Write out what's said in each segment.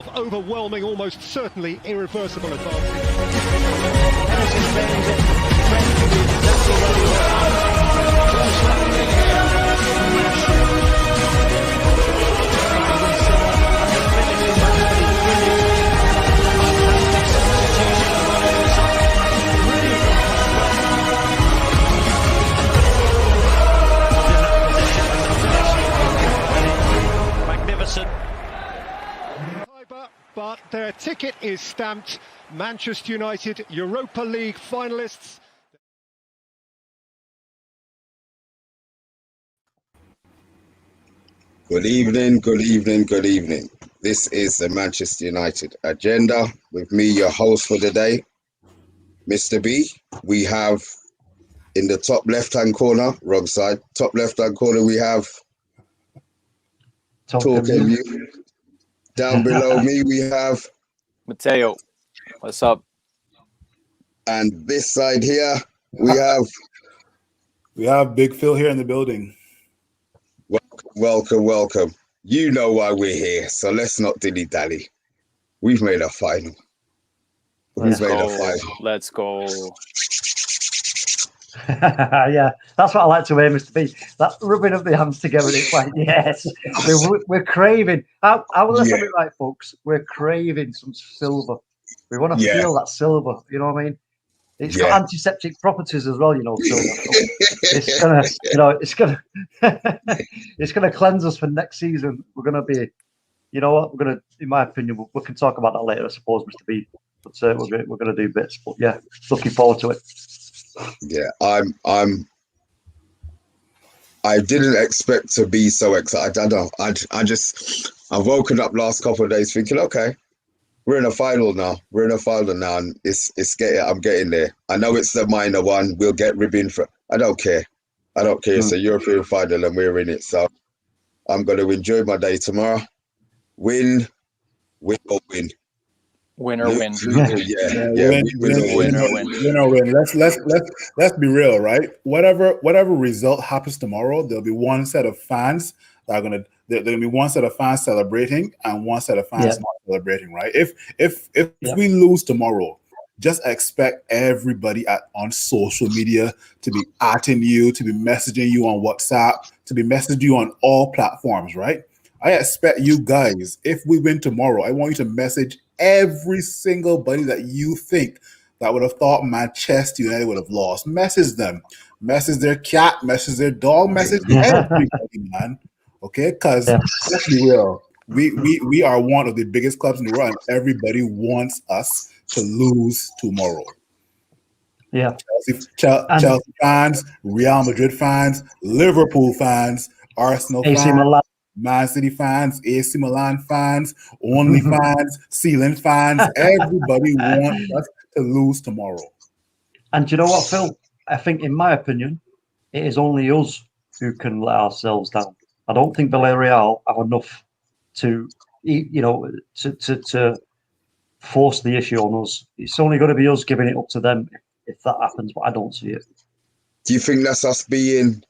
Overwhelming, almost certainly irreversible advantage. Magnificent. But their ticket is stamped. Manchester United, Europa League finalists. Good evening, good evening, good evening. This is the Manchester United agenda with me, your host for the day, Mr. B. We have in the top left-hand corner, wrong side, top left-hand corner, we have Talking You. Down below me, we have Mateo. What's up? And this side here, we have Big Phil here in the building. Welcome. You know why we're here, so let's not dilly-dally. We've made a final. Let's go. Yeah, that's what I like to hear, Mr. B. That rubbing of the hands together, it's like, yes, we're craving. Let's have it right, folks. We're craving some silver. We want to feel that silver. You know what I mean? It's got antiseptic properties as well. You know, silver. So it's gonna cleanse us for next season. We're gonna be, you know what? We're gonna, in my opinion, we can talk about that later, I suppose, Mr. B. But we're gonna do bits. But yeah, looking forward to it. Yeah, I didn't expect to be so excited. I don't know. I've woken up last couple of days thinking, okay, we're in a final now. And I'm getting there. I know it's the minor one. We'll get ribbon for. I don't care. It's a European final and we're in it. So I'm going to enjoy my day tomorrow. Win or win. Win or win. Win or win. Let's be real, right? Whatever result happens tomorrow, there'll be one set of fans that are there'll be one set of fans celebrating and one set of fans not celebrating, right? If we lose tomorrow, just expect everybody on social media to be atting you, to be messaging you on WhatsApp, to be messaging you on all platforms, right? I expect you guys, if we win tomorrow, I want you to message every single buddy that you think that would have thought Manchester United would have lost. Message them. Message their cat. Message their dog. Message everybody, man. Okay? Because let's be real. We are one of the biggest clubs in the world, and everybody wants us to lose tomorrow. Yeah. Chelsea fans, Real Madrid fans, Liverpool fans, Arsenal fans. Man City fans, AC Milan fans, Only fans, Sealand fans, everybody wants us to lose tomorrow. And you know what, Phil? I think, in my opinion, it is only us who can let ourselves down. I don't think Villareal have enough to force the issue on us. It's only going to be us giving it up to them if that happens, but I don't see it. Do you think that's us being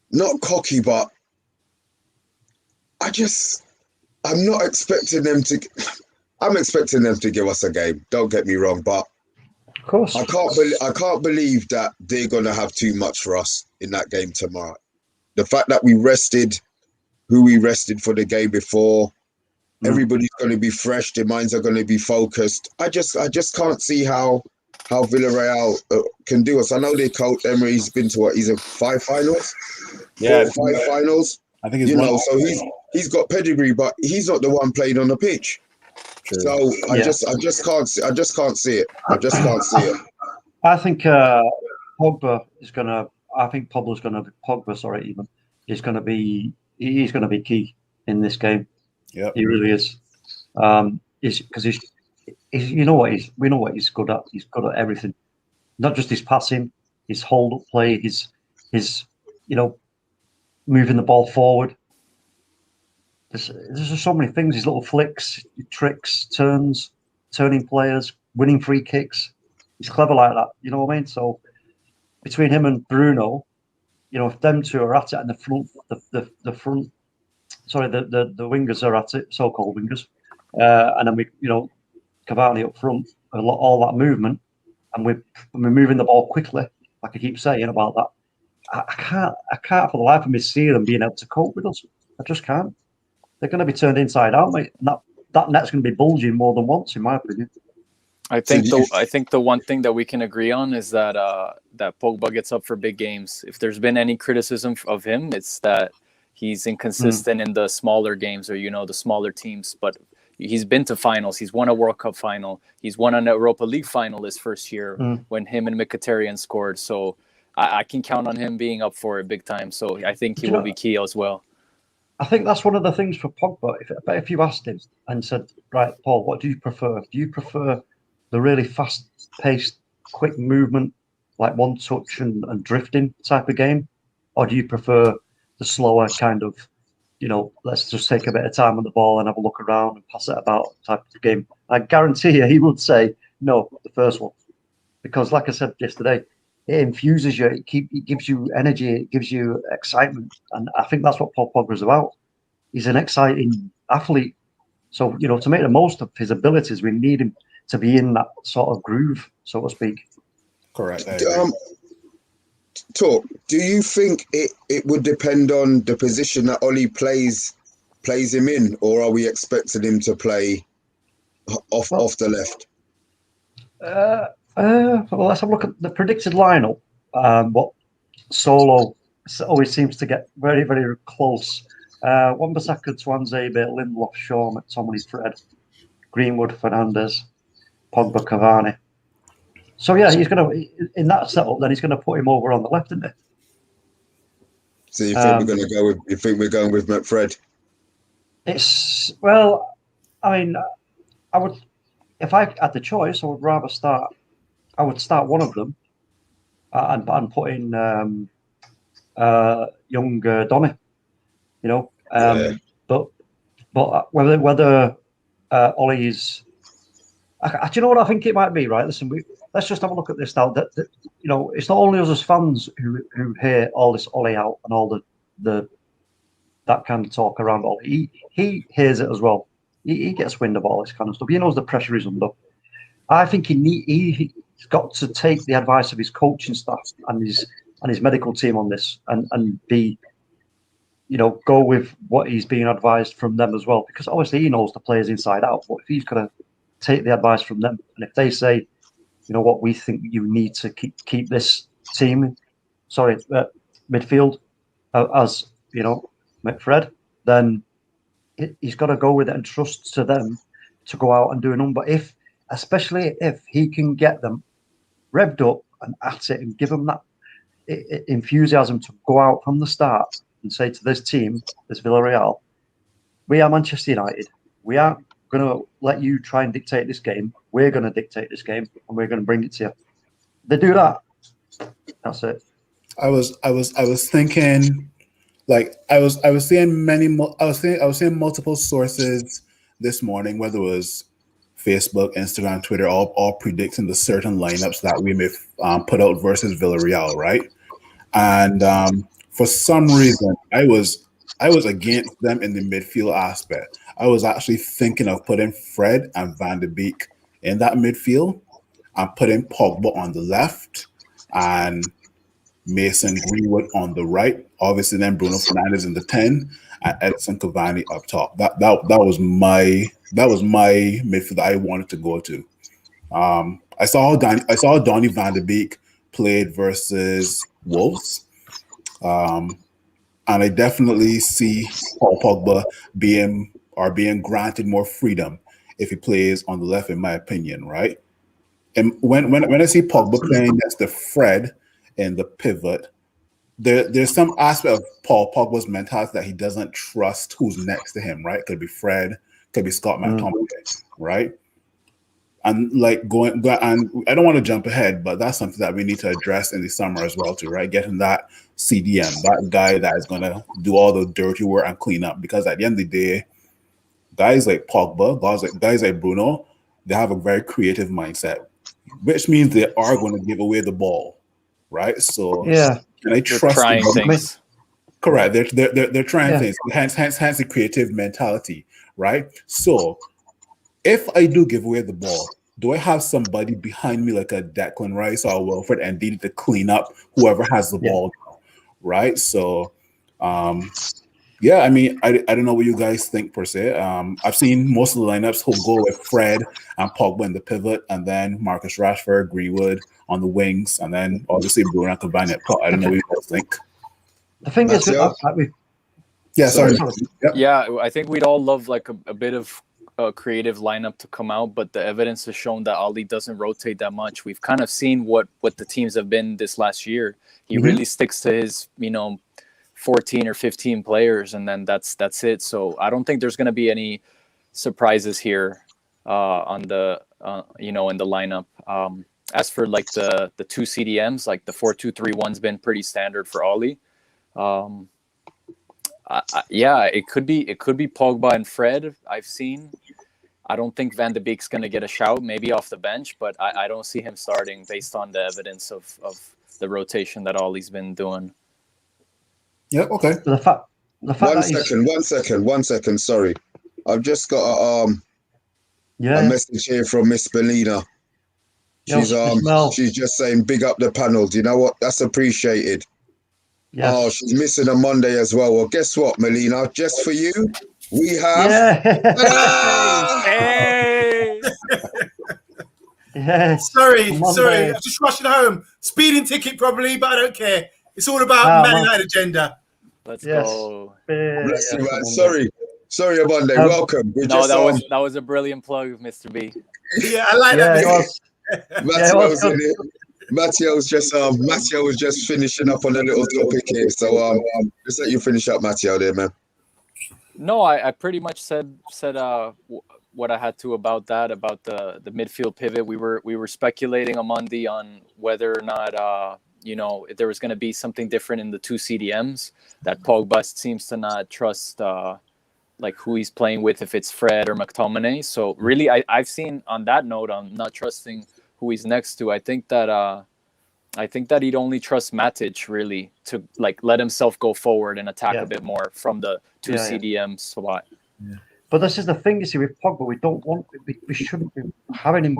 not cocky, but I'm not expecting them to. I'm expecting them to give us a game. Don't get me wrong, but of course, I can't believe that they're gonna have too much for us in that game tomorrow. The fact that we rested who we rested for the game before, everybody's going to be fresh. Their minds are going to be focused. I just can't see how Villareal can do us. I know their coach Emery's been to what? He's in 5 finals. Yeah, 5 finals. I think it's so he's got pedigree, but he's not the one playing on the pitch. True. So I just can't see it. I think Pogba is gonna. I think Pogba's gonna. Is gonna be. He's gonna be key in this game. Yeah, he really is. Because he's. You know what we know what he's good at. He's good at everything, not just his passing, his hold-up play, his moving the ball forward. There's just so many things. His little flicks, tricks, turning players, winning free kicks. He's clever like that. You know what I mean? So between him and Bruno, if them two are at it, and the wingers are at it, so-called wingers. and then we, Cavani up front, all that movement, and we're moving the ball quickly. Like I keep saying about that, I can't for the life of me see them being able to cope with us. I just can't. They're going to be turned inside out, mate. And that net's going to be bulging more than once, in my opinion. I think the one thing that we can agree on is that that Pogba gets up for big games. If there's been any criticism of him, it's that he's inconsistent in the smaller games or the smaller teams. But he's been to finals. He's won a World Cup final. He's won an Europa League final his first year when him and Mkhitaryan scored. So I can count on him being up for it big time. So I think he will be key as well. I think that's one of the things for Pogba. If you asked him and said, right, Paul, what do you prefer? Do you prefer the really fast-paced, quick movement, like one touch and drifting type of game? Or do you prefer the slower kind of, let's just take a bit of time on the ball and have a look around and pass it about type of game? I guarantee you he would say, no, the first one. Because like I said yesterday, it infuses you, it gives you energy, it gives you excitement. And I think that's what Paul Pogba's about. He's an exciting athlete. So, to make the most of his abilities, we need him to be in that sort of groove, so to speak. Correct. Talk. Do you think it would depend on the position that Ollie plays him in, or are we expecting him to play off the left? Well, let's have a look at the predicted lineup. What Solo always seems to get very, very close. Wan-Bissaka, Tuanzebe, Lindelof, Shaw, McTominay, Fred, Greenwood, Fernandes, Pogba, Cavani. So yeah, he's going to in that setup. Then he's going to put him over on the left, isn't he? So you think we're going to go with? You think we're going with McFred? I would, if I had the choice, I would rather start. I would start one of them, and put in young Donny. But whether Ollie's. Do you know what I think it might be? Right, listen, let's just have a look at this now. That it's not only us as fans who hear all this Ollie out and all the that kind of talk around Ollie. He hears it as well. He gets wind of all this kind of stuff. He knows the pressure he's under. I think he's got to take the advice of his coaching staff and his medical team on this, and be, go with what he's being advised from them as well. Because obviously he knows the players inside out. But if he's got to take the advice from them, and if they say, what, we think you need to keep this team, midfield as McFred, then he's got to go with it and trust to them to go out and do a number. Especially if he can get them revved up and at it and give them that enthusiasm to go out from the start and say to this team, this Villareal, we are Manchester United. We aren't going to let you try and dictate this game. We're going to dictate this game, and we're going to bring it to you. They do that. That's it. I was thinking, like I was seeing multiple sources this morning, whether it was Facebook, Instagram, Twitter, all predicting the certain lineups that we may put out versus Villareal, right? And for some reason, I was against them in the midfield aspect. I was actually thinking of putting Fred and Van de Beek in that midfield and putting Pogba on the left and Mason Greenwood on the right. Obviously, then Bruno Fernandes in the 10 and Edison Cavani up top. That was my midfield that I wanted to go to. I saw Donny Van de Beek played versus Wolves. And I definitely see Paul Pogba being granted more freedom if he plays on the left, in my opinion, right? And when I see Pogba playing against the Fred in the pivot, there's some aspect of Paul Pogba's mentality that he doesn't trust who's next to him, right? Could be Fred, could be Scott McTominay, right? And like and I don't want to jump ahead, but that's something that we need to address in the summer as well, too, right? Getting that CDM, that guy that is going to do all the dirty work and clean up. Because at the end of the day, guys like Pogba, guys like Bruno, they have a very creative mindset, which means they are going to give away the ball, right? So yeah, can I trust trying them? things? Correct. They're trying things. Hence the creative mentality, right? So if I do give away the ball, do I have somebody behind me like a Declan Rice or Wilfred and they need to clean up whoever has the ball, right? So, yeah, I mean, I don't know what you guys think per se. I've seen most of the lineups who go with Fred and Pogba in the pivot, and then Marcus Rashford, Greenwood on the wings, and then obviously Bruno and Cavani at top. I don't know what you guys think. The thing is, sorry. Yeah, I think we'd all love like a bit of a creative lineup to come out, but the evidence has shown that Ali doesn't rotate that much. We've kind of seen what the teams have been this last year. He really sticks to his, 14 or 15 players, and then that's it. So I don't think there's going to be any surprises here on the in the lineup. As for like the two CDMs, like the 4-2-3-1's been pretty standard for Ollie. Yeah, it could be Pogba and Fred. I've seen. I don't think Van de Beek's going to get a shout, maybe off the bench, but I don't see him starting based on the evidence of the rotation that Ollie's been doing. Yeah, okay. The fact One second. Sorry, I've just got a message here from Miss Belina. She's just saying big up the panel. Do you know what? That's appreciated. Yes. Oh, she's missing a Monday as well. Well, guess what, Melina? Just for you, we have. Hey! Yes. Sorry. I'm just rushing home. Speeding ticket probably, but I don't care. It's all about Man United agenda. Let's go. Bless you, man. Sorry, Monday. Welcome. That was a brilliant plug, Mr. B. Yeah, I like that. Matteo was just finishing up on a little topic here, so just let you finish up, Matteo, there, man. No, I pretty much said what I had to about the midfield pivot. We were speculating on Monday on whether or not if there was going to be something different in the two CDMs. That Pogba seems to not trust like who he's playing with, if it's Fred or McTominay. So really, I've seen on that note on not trusting who he's next to. I think that he'd only trust Matic really to like let himself go forward and attack a bit more from the two CDM spot. Yeah. But this is the thing, you see, with Pogba, we shouldn't be having him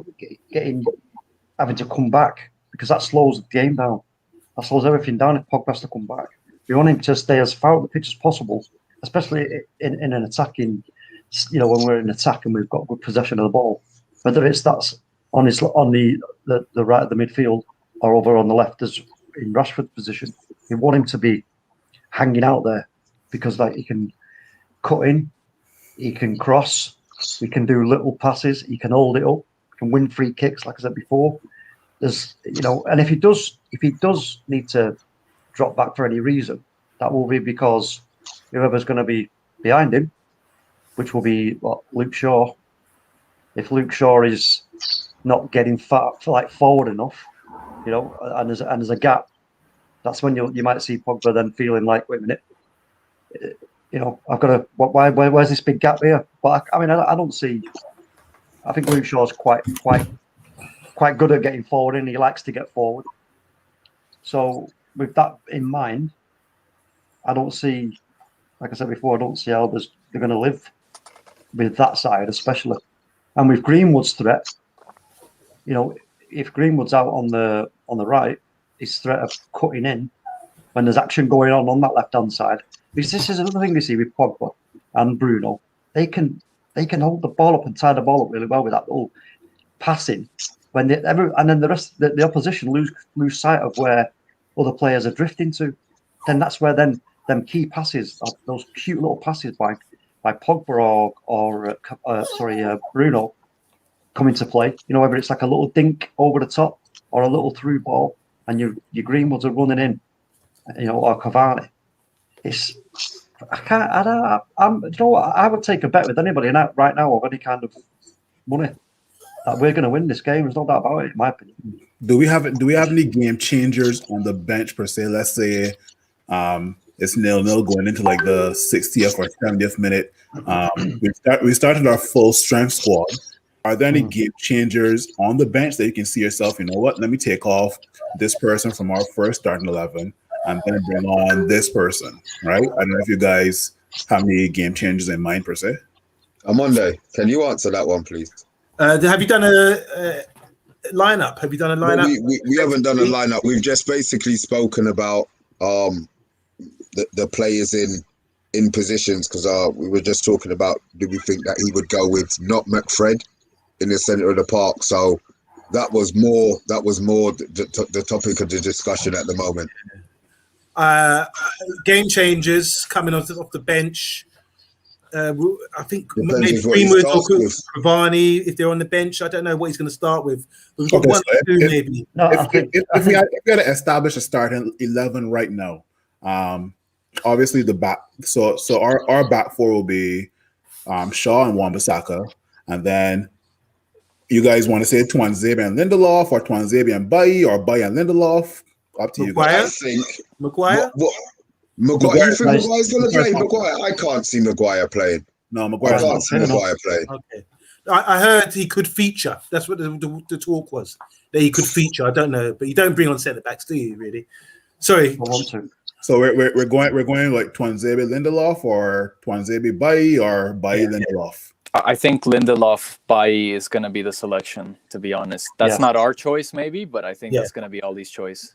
having to come back, because that slows the game down. That slows everything down if Pogba has to come back. We want him to stay as far out the pitch as possible, especially in an attacking, when we're in attack and we've got good possession of the ball. Whether that's on the right of the midfield or over on the left as in Rashford's position, we want him to be hanging out there, because like he can cut in, he can cross, he can do little passes, he can hold it up, he can win free kicks, like I said before. There's and if he does need to drop back for any reason, that will be because whoever's going to be behind him, which will be Luke Shaw. If Luke Shaw is not getting forward enough, and there's a gap, that's when you might see Pogba then feeling like, wait a minute, I've got to. Where's this big gap here? But I don't see. I think Luke Shaw's quite good at getting forward, and he likes to get forward. So with that in mind, I don't see, like I said before, I don't see how they're going to live with that side, especially, and with Greenwood's threat. If Greenwood's out on the right, his threat of cutting in when there's action going on that left hand side. Because this is another thing you see with Pogba and Bruno. They can hold the ball up and tie the ball up really well with that little passing. And then the rest, the opposition lose sight of where other players are drifting to. Then that's where them key passes, those cute little passes by Pogba or Bruno, come into play. Whether it's like a little dink over the top or a little through ball, and your Greenwoods are running in, or Cavani. I would take a bet with anybody right now of any kind of money that we're going to win this game. There's no doubt about it, in my opinion. Do we have any game changers on the bench per se? Let's say it's 0-0 going into like the 60th or 70th minute. We started our full strength squad. Are there any game changers on the bench that you can see yourself, let me take off this person from our first starting 11 and then bring on this person, right? I don't know if you guys have any game changers in mind per se. Amonde, can you answer that one, please? Have you done a lineup? Have you done a No, lineup? we haven't done a lineup. We've just basically spoken about the players in positions, because we were just talking about, do we think that he would go with not McFred in the centre of the park? So that was more the topic of the discussion at the moment. Game changers coming off the bench. I think Depends maybe with what he Greenwood or starts with. Cavani, if they're on the bench. I don't know what he's going to start with. But we've got Okay, one so or two maybe. No, if we had to establish a starting 11 right now, obviously the back. So our back four will be Shaw and Wan-Bissaka, and then you guys want to say Tuanzebe and Lindelof, or Tuanzebe and Bailly, or Bailly and Lindelof? Up to you guys. I think Maguire. Maguire. You think Maguire's going to play? Maguire? I can't see Maguire playing. No, I Maguire. can't see Maguire playing. Okay. I heard he could feature. That's what the talk was, that he could feature. I don't know, but you don't bring on centre backs, do you? Really? Sorry. I want to. So we're going like Tuanzebe Lindelof, or Tuanzebe Bailly, or Bailly Lindelof. I think Lindelof Bailly is going to be the selection, to be honest. That's not our choice, maybe, but I think that's going to be Ollie's choice.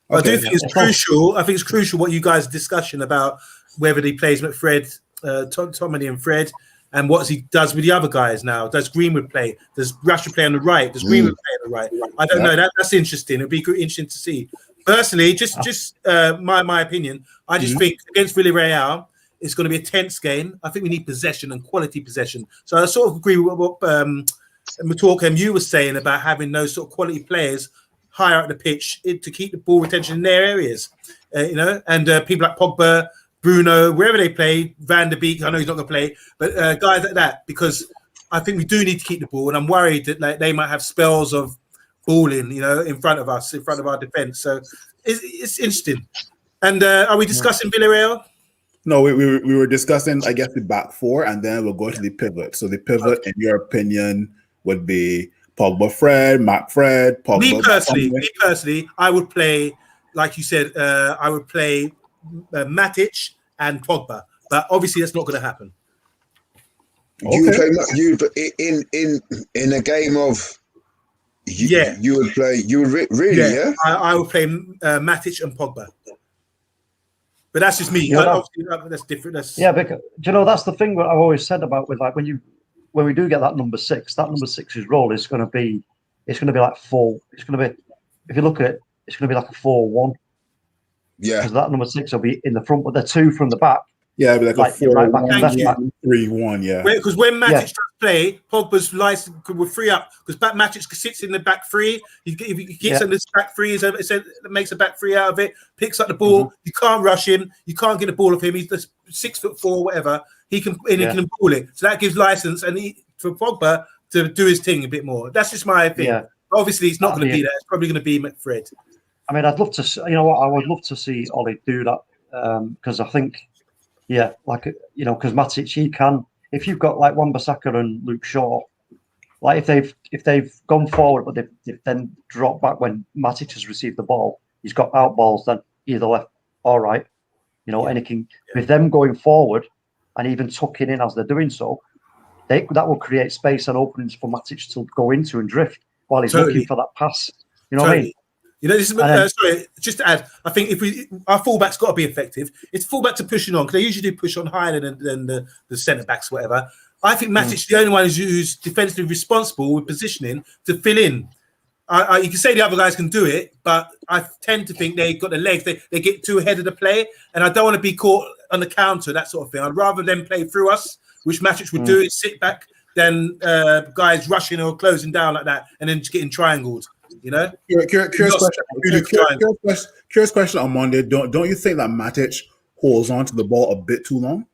Okay. I do think it's crucial. I think it's crucial what you guys' discussion about whether he plays McFred, Tomini and Fred, and what he does with the other guys now. Does Greenwood play? Does Rashford play on the right? Does Greenwood play on the right? I don't know. That's interesting. It'd be interesting to see. Personally, just my opinion, I just think against Villareal, it's going to be a tense game. I think we need possession and quality possession. So I sort of agree with what Matork you were saying about having those sort of quality players higher up the pitch to keep the ball retention in their areas, and people like Pogba, Bruno, wherever they play, Van der Beek, I know he's not going to play, but guys like that, because I think we do need to keep the ball, and I'm worried that they might have spells of balling, in front of us, in front of our defence. So it's interesting. And are we discussing Villareal? No, we were discussing, I guess, the back four, and then we'll go to the pivot. So the pivot, in your opinion, would be Pogba, Fred, Pogba. Me personally, I would play, like you said, I would play Matic and Pogba, but obviously that's not going to happen. You play in a game of you would play I would play Matic and Pogba. But that's just me. That's different. Because that's the thing that I've always said about with when we do get that number six. That number six's role is going to be like four. It's going to be, if you look at it, it's going to be like a 4-1. Yeah, because that number six will be in the front, but they're two from the back. Yeah, but like a 4-1, 3-1. Yeah, because when Matic does play, Pogba's license will free up, because Matic sits in the back three. If he gets in this back three, it makes a back three out of it. Picks up the ball. You can't rush him. You can't get the ball off him. He's 6'4", whatever. He can ball it. So that gives license for Pogba to do his thing a bit more. That's just my opinion. Yeah. Obviously, it's not going to be that. It's probably going to be McFred. I mean, I'd love to. I would love to see Ollie do that, because I think. Yeah, because Matic, he can. If you've got like Wan-Bissaka and Luke Shaw, like if they've gone forward, but they've then dropped back when Matic has received the ball, he's got out balls then either left or right, and he can with them going forward and even tucking in as they're doing so, that will create space and openings for Matic to go into and drift while he's looking for that pass. You know what I mean? This is sorry. Just to add, I think our fullback's got to be effective. It's fullback to pushing on, because they usually do push on higher than the centre backs, whatever. I think Matic's the only one who's defensively responsible with positioning to fill in. You can say the other guys can do it, but I tend to think they've got the legs. They get too ahead of the play, and I don't want to be caught on the counter, that sort of thing. I'd rather them play through us, which Matic would do, is sit back, than guys rushing or closing down like that, and then just getting triangled. Curious question on Monday. Don't you think that Matic holds on to the ball a bit too long?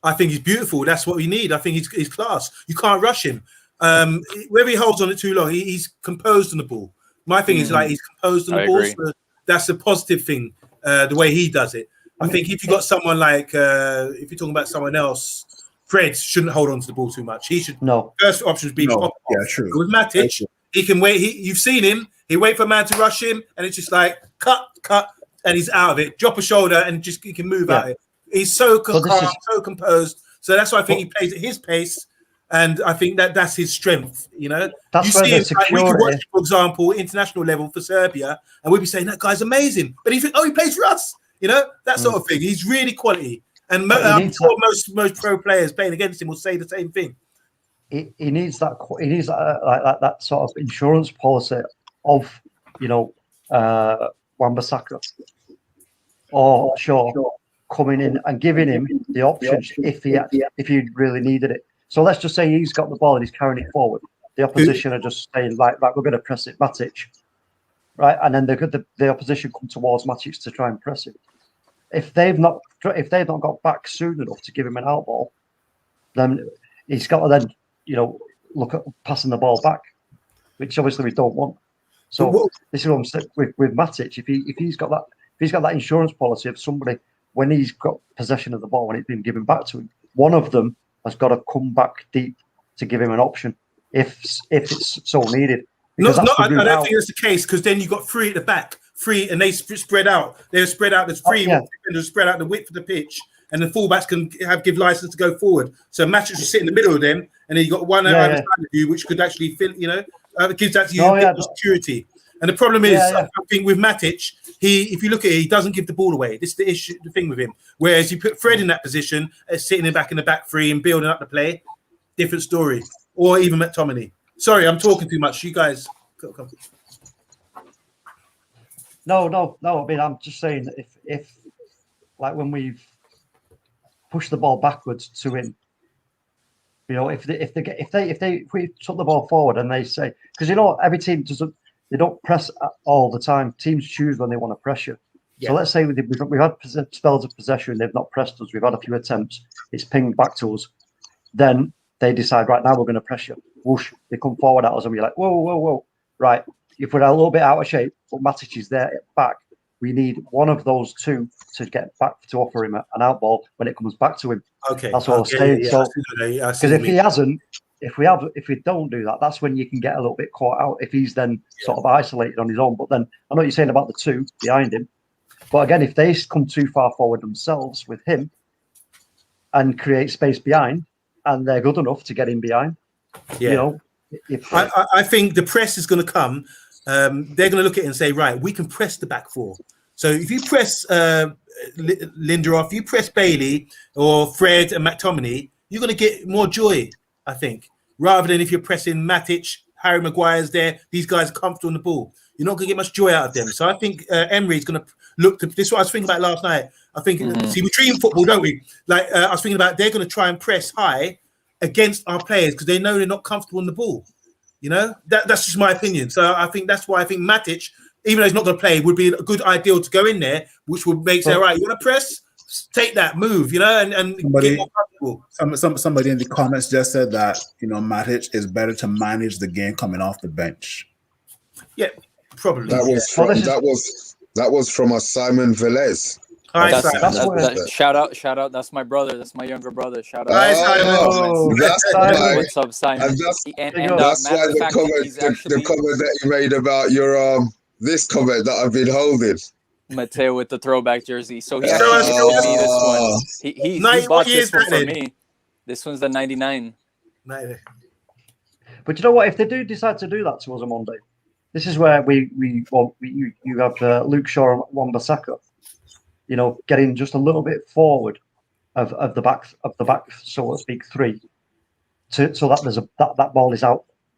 I think he's beautiful. That's what we need. I think he's class. You can't rush him. Whether he holds on it too long, he's composed on the ball. My thing is he's composed on the ball. So that's a positive thing. The way he does it. I think if you got someone like, if you're talking about someone else, Fred shouldn't hold on to the ball too much. He should. No. First option would be pop. Yeah, true. With Matic, he can wait. You've seen him. He wait for a man to rush him, and it's just like cut, and he's out of it. Drop a shoulder, and he can move out of it. He's so calm, so composed. So that's why I think he plays at his pace. And I think that's his strength, you know. That's you where see the him, like, we could security. watch, for example, international level for Serbia, and we'd be saying that guy's amazing. But you think, oh, he plays for us, you know, that sort of thing. He's really quality. And I'm sure most pro players playing against him will say the same thing. He needs that. He needs that sort of insurance policy of, you know, Wan-Bissaka or Shaw coming in and giving him the options if he really needed it. So let's just say he's got the ball and he's carrying it forward. The opposition are just saying, right, we're going to press it, Matic, right, and then the opposition come towards Matic to try and press it. If they've not got back soon enough to give him an out ball, then he's got to then, you know, look at passing the ball back, which obviously we don't want. So this is what I'm saying with Matic. If he's got that insurance policy of somebody when he's got possession of the ball when it's been given back to him, one of them has got to come back deep to give him an option if it's so needed. I don't think that's the case, because then you've got three at the back, and they spread out. They're spread out. There's three defenders spread out the width of the pitch, and the fullbacks can give license to go forward. So Matic will sit in the middle of them, and then you got one out of you, which could actually fill. You know, gives that to you security. And the problem is, I think with Matic, if you look at it, he doesn't give the ball away. This is the issue, the thing with him. Whereas you put Fred in that position, sitting in the back three and building up the play, different story. Or even McTominay. Sorry, I'm talking too much. You guys, come. No. I mean, I'm just saying that if like when we've pushed the ball backwards to him, you know, if we took the ball forward and they say, because you know every team they don't press all the time. Teams choose when they want to pressure. Yeah. So let's say we've had spells of possession, they've not pressed us. We've had a few attempts. It's pinged back to us. Then they decide, right, now we're going to pressure. Whoosh, they come forward at us and we're like, whoa. Right, if we're a little bit out of shape, but Matic is there at back, we need one of those two to get back to offer him an out ball when it comes back to him. Okay. That's what I was saying. So, because if he hasn't, if we don't do that, that's when you can get a little caught out if he's then sort of isolated on his own. But then I know what you're saying about the two behind him. But again, if they come too far forward themselves with him and create space behind, and they're good enough to get in behind, you know. I think the press is going to come. They're going to look at it and say, right, we can press the back four. So if you press Lindelof, you press Bailey or Fred and McTominay, you're going to get more joy, I think, rather than if you're pressing Matic, Harry Maguire's there, these guys are comfortable on the ball. You're not going to get much joy out of them. So I think Emery's going to look to this is what I was thinking about last night. I think see, we dream football, don't we? Like I was thinking about they're going to try and press high against our players because they know they're not comfortable on the ball. You know, that's just my opinion. So I think that's why I think Matic, even though he's not going to play, would be a good ideal to go in there, which would make say, all right, you want to press, take that move, you know, and get more comfortable. Somebody in the comments just said that, you know, Matic is better to manage the game coming off the bench. Yeah, probably. That was from a Simon Velez. Shout out. That's my brother. That's my younger brother. Shout out. That's Simon. What's up, Simon? That's why the comment that you made about your this comment that I've been holding. Mateo with the throwback jersey. So he actually gave me this one. He bought this one for me. This one's the 99. But you know what? If they do decide to do that to us on Monday, this is where you have Luke Shaw and Wan-Bissaka, you know, getting just a little bit forward of the back, so to speak, three, so that there's that ball is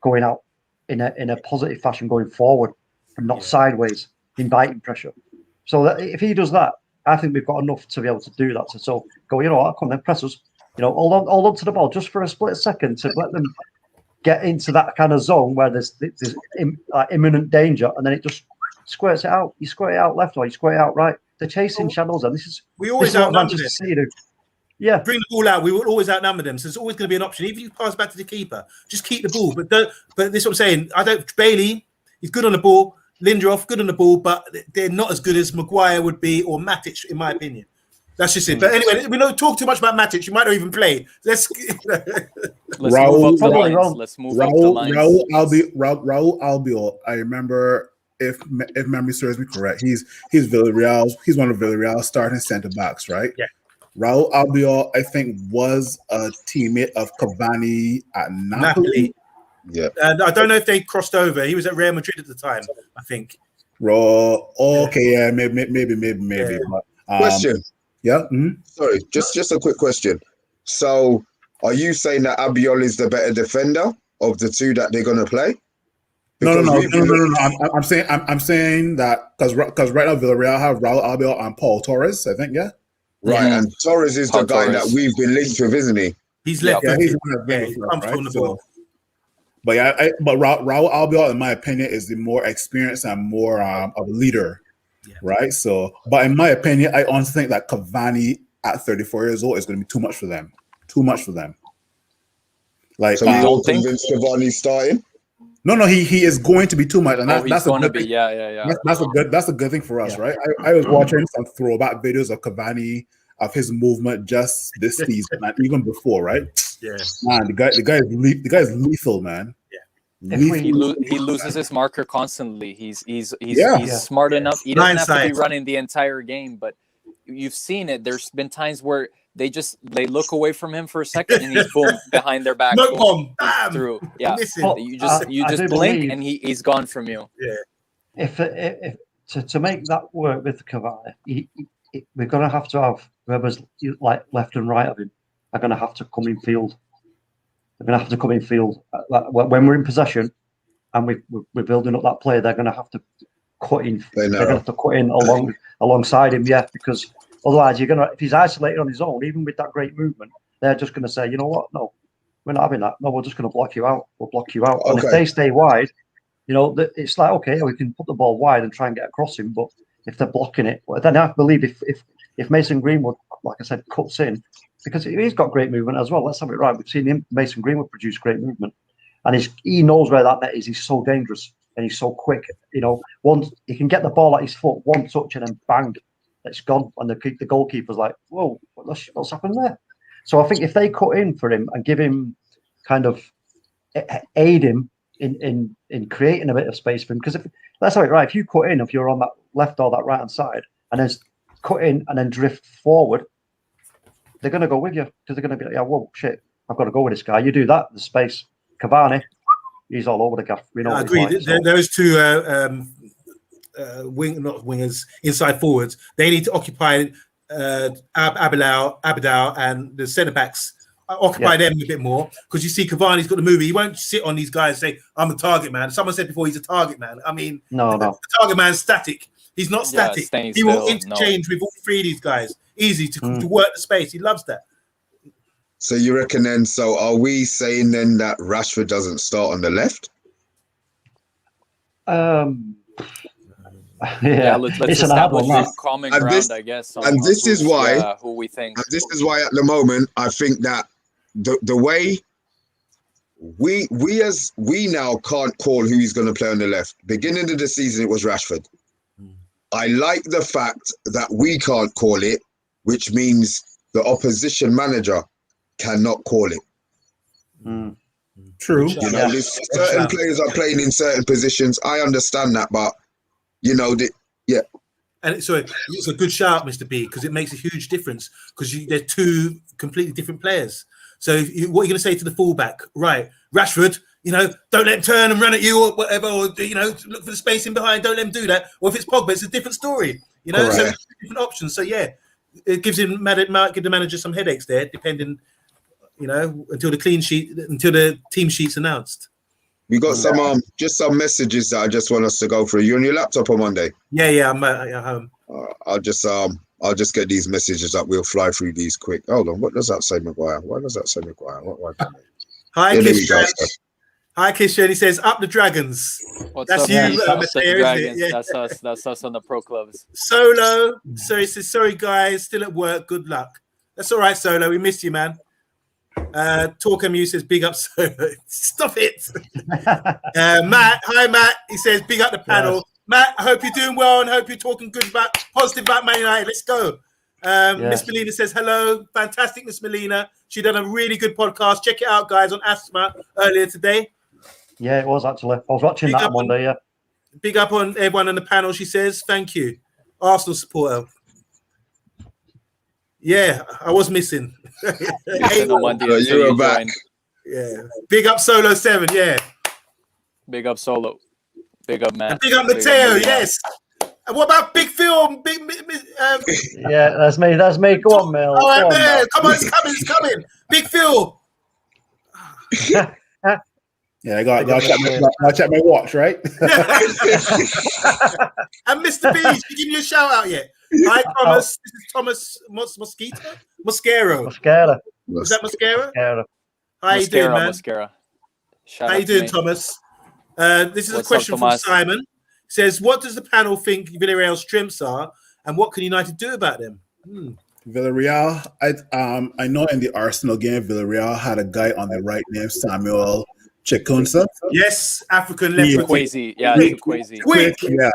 going out in a positive fashion going forward and not sideways, inviting pressure. So that if he does that, I think we've got enough to be able to do that. So go, you know what, come then, press us, you know, hold on to the ball just for a split second to let them get into that kind of zone where there's imminent danger, and then it just squirts it out. You squirt it out left or you squirt it out right. They're chasing shadows, and we always outnumber them. Yeah, bring the ball out. We will always outnumber them, so there's always going to be an option. Even if you pass back to the keeper, just keep the ball. But don't. But this is what I'm saying. Bailey, he's good on the ball. Lindelof, good on the ball, but they're not as good as Maguire would be or Matic, in my opinion. That's just it. But anyway, we don't talk too much about Matic. You might not even play. Let's move up the lines. Let's move up the lines. Raul Albiol. I remember, if memory serves me correct, he's Villareal. He's one of Villareal's starting centre backs, right? Yeah. Raul Albiol, I think, was a teammate of Cavani at Napoli. Yeah. And I don't know if they crossed over. He was at Real Madrid at the time, I think. Okay, yeah, maybe. Yeah. But, Question. Yeah. Sorry, just a quick question. So, are you saying that Albiol is the better defender of the two that they're gonna play? No. I'm saying that because right now Villarreal have Raul Albiol and Paul Torres. I think, yeah. Right, and Torres is the guy that we've been linked with, isn't he? He's left. Yeah, he's one of them, right? So, but Raul Albiol, in my opinion, is the more experienced and more of a leader, right? So, but in my opinion, I honestly think that Cavani at 34 years old is going to be too much for them. Like, so we don't think Cavani's starting. No, he is going to be too much, and that's going a to be. Yeah. That's a good thing for us, right? I was watching some throwback videos of Cavani, of his movement just this season and even before, right? Yeah, man, the guy is lethal, man. Yeah, he loses his marker constantly. He's smart enough. He doesn't have to be running the entire game, but you've seen it. There's been times where they look away from him for a second and he's boom behind their back. No bomb, bam, through. Yeah, you just blink and he's gone from you. Yeah. If to make that work with Cavani, we're gonna have to have whoever's like left and right of him are gonna have to come in field. They're gonna have to come in field when we're in possession and we're building up that play. They're gonna have to cut in. They're gonna have to cut in alongside him, because otherwise if he's isolated on his own, even with that great movement, they're just gonna say, you know what, no, we're not having that. No, we're just gonna block you out. We'll block you out. Okay. And if they stay wide, it's like, okay, we can put the ball wide and try and get across him, but if they're blocking it, well, then I believe if Mason Greenwood, like I said, cuts in, because he's got great movement as well. Let's have it right. We've seen Mason Greenwood produce great movement, and he knows where that net is. He's so dangerous and he's so quick. Once he can get the ball at his foot, one touch and then bang, it's gone. And the goalkeeper's like, whoa, what's happened there? So I think if they cut in for him and give him kind of aid him in creating a bit of space for him, because let's have it right. If you cut in, if you're on that left or that right hand side, and then cut in and then drift forward, they're going to go with you because they're going to be like, yeah, whoa, shit, I've got to go with this guy. You do that, the space. Cavani, he's all over the gaff. I agree. Those two not wingers, inside forwards, they need to occupy Abidal and the centre backs. Occupy them a bit more, because you see Cavani's got the movie. He won't sit on these guys and say, I'm a target man. Someone said before he's a target man. I mean, no. The target man's static. He's not static. He will interchange with all three of these guys. Easy to work the space. He loves that. So you reckon then, so are we saying then that Rashford doesn't start on the left? Let's establish common ground, I guess. And this is why who we think. And this is why at the moment I think that the way we now can't call who he's going to play on the left. Beginning of the season, it was Rashford. I like the fact that we can't call it, which means the opposition manager cannot call it. True. Certain players are playing in certain positions. I understand that, but And it's a good shout, Mr. B, because it makes a huge difference, because they're two completely different players. So what are you going to say to the fullback? Right, Rashford, don't let him turn and run at you or whatever, or look for the space in behind. Don't let him do that. Or if it's Pogba, it's a different story. So different options. So it gives might give the manager some headaches there, depending, until the team sheet's announced. We got just some messages that I just want us to go through. You on your laptop on Monday? Yeah, I'm at home. I'll just get these messages up. We'll fly through these quick. Hold on, what does that say, Maguire? Why does that say Maguire? Hi, Christian. Hi, Christian. He says, "Up the Dragons." That's you, Dragons. Yeah. That's us on the pro clubs. Solo. So he says, "Sorry, guys, still at work. Good luck." That's all right, Solo. We missed you, man. Talkamu says, "Big up, Solo." Stop it. Matt. Hi, Matt. He says, "Big up the panel." Yes. Matt, I hope you're doing well and hope you're talking positive about Man United. Let's go. Miss Melina says, "Hello." Fantastic, Miss Melina. She done a really good podcast. Check it out, guys, on Asthma earlier today. Yeah, it was actually. I was watching that on Monday, yeah. Big up on everyone on the panel, she says. Thank you. Arsenal supporter. Yeah, I was missing. Listen on Monday So until you were you back. join. Yeah. Big up Solo 7, yeah. Big up Solo. Big up Matt. And big up Mateo, Medina. yes. And what about Big Phil? Yeah, that's me. That's me. Go on, Mel. All right, Go on, man. Mel. Come on, it's coming. Big Phil. Yeah, I got to check my watch, right? And Mr. B, should we give you a shout out yet? Hi, Thomas. This is Thomas Mosquito? Mosquero. Mascara. Is that Mosquero? Mascara. How you doing, man? Mascara. Shout How out you to doing, me. Thomas? This is What's a question up, from Tomas? Simon. It says, what does the panel think Villarreal's strengths are, and what can United do about them? Villareal. I know in the Arsenal game, Villareal had a guy on the right named Samuel Chikunsa. Yes, African leopard. Chukwueze. Yeah, Quick. Chukwueze. Quick. Yeah,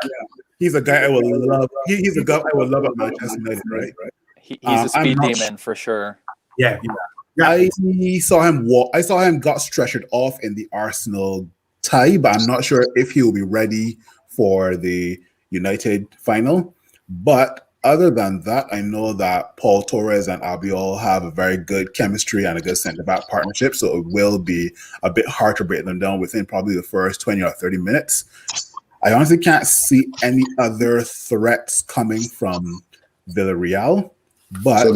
he's a guy I would love. He's a guy I would love at Manchester United, right? He's a speed I'm not demon for sure. Yeah. I saw him walk. I saw him got stretchered off in the Arsenal tie, but I'm not sure if he will be ready for the United final. But other than that, I know that Paul Torres and Albiol have a very good chemistry and a good centre-back partnership, so it will be a bit hard to break them down within probably the first 20 or 30 minutes. I honestly can't see any other threats coming from Villareal, but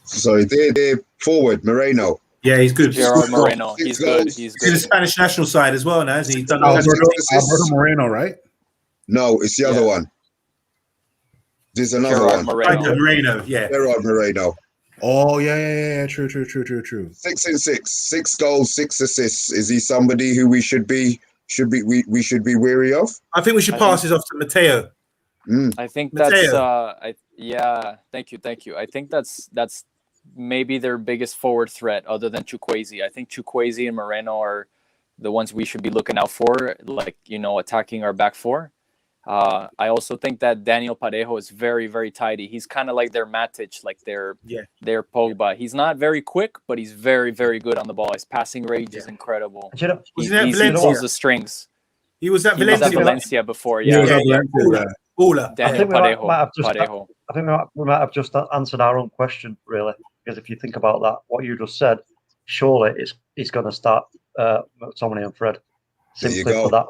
So they're forward, Moreno. Yeah, he's good. Gerard Moreno. He's good. He's He's in the good. Spanish national side as well now, hasn't he? He's done Alberto Moreno, right? No, it's the other one. There's another Gerard one. Moreno. Moreno, yeah. Gerard Moreno. Oh, yeah. True. 6 and 6. 6 goals, 6 assists. Is he somebody who we should be wary of? I think we should pass this off to Mateo. I think Mateo. Thank you. I think that's maybe their biggest forward threat other than Chukwueze. I think Chukwueze and Moreno are the ones we should be looking out for, like, attacking our back four. I also think that Daniel Parejo is very, very tidy. He's kind of like their Matic, like their Pogba. He's not very quick, but he's very, very good on the ball. His passing range is incredible. Do you know, He pulls the strings. He was at He was Valencia. at Valencia before, He was yeah. at Valencia, Baller. Daniel Parejo. I think we might have just answered our own question, really, because if you think about that, what you just said, surely he's going to start McTominay and Fred simply for that,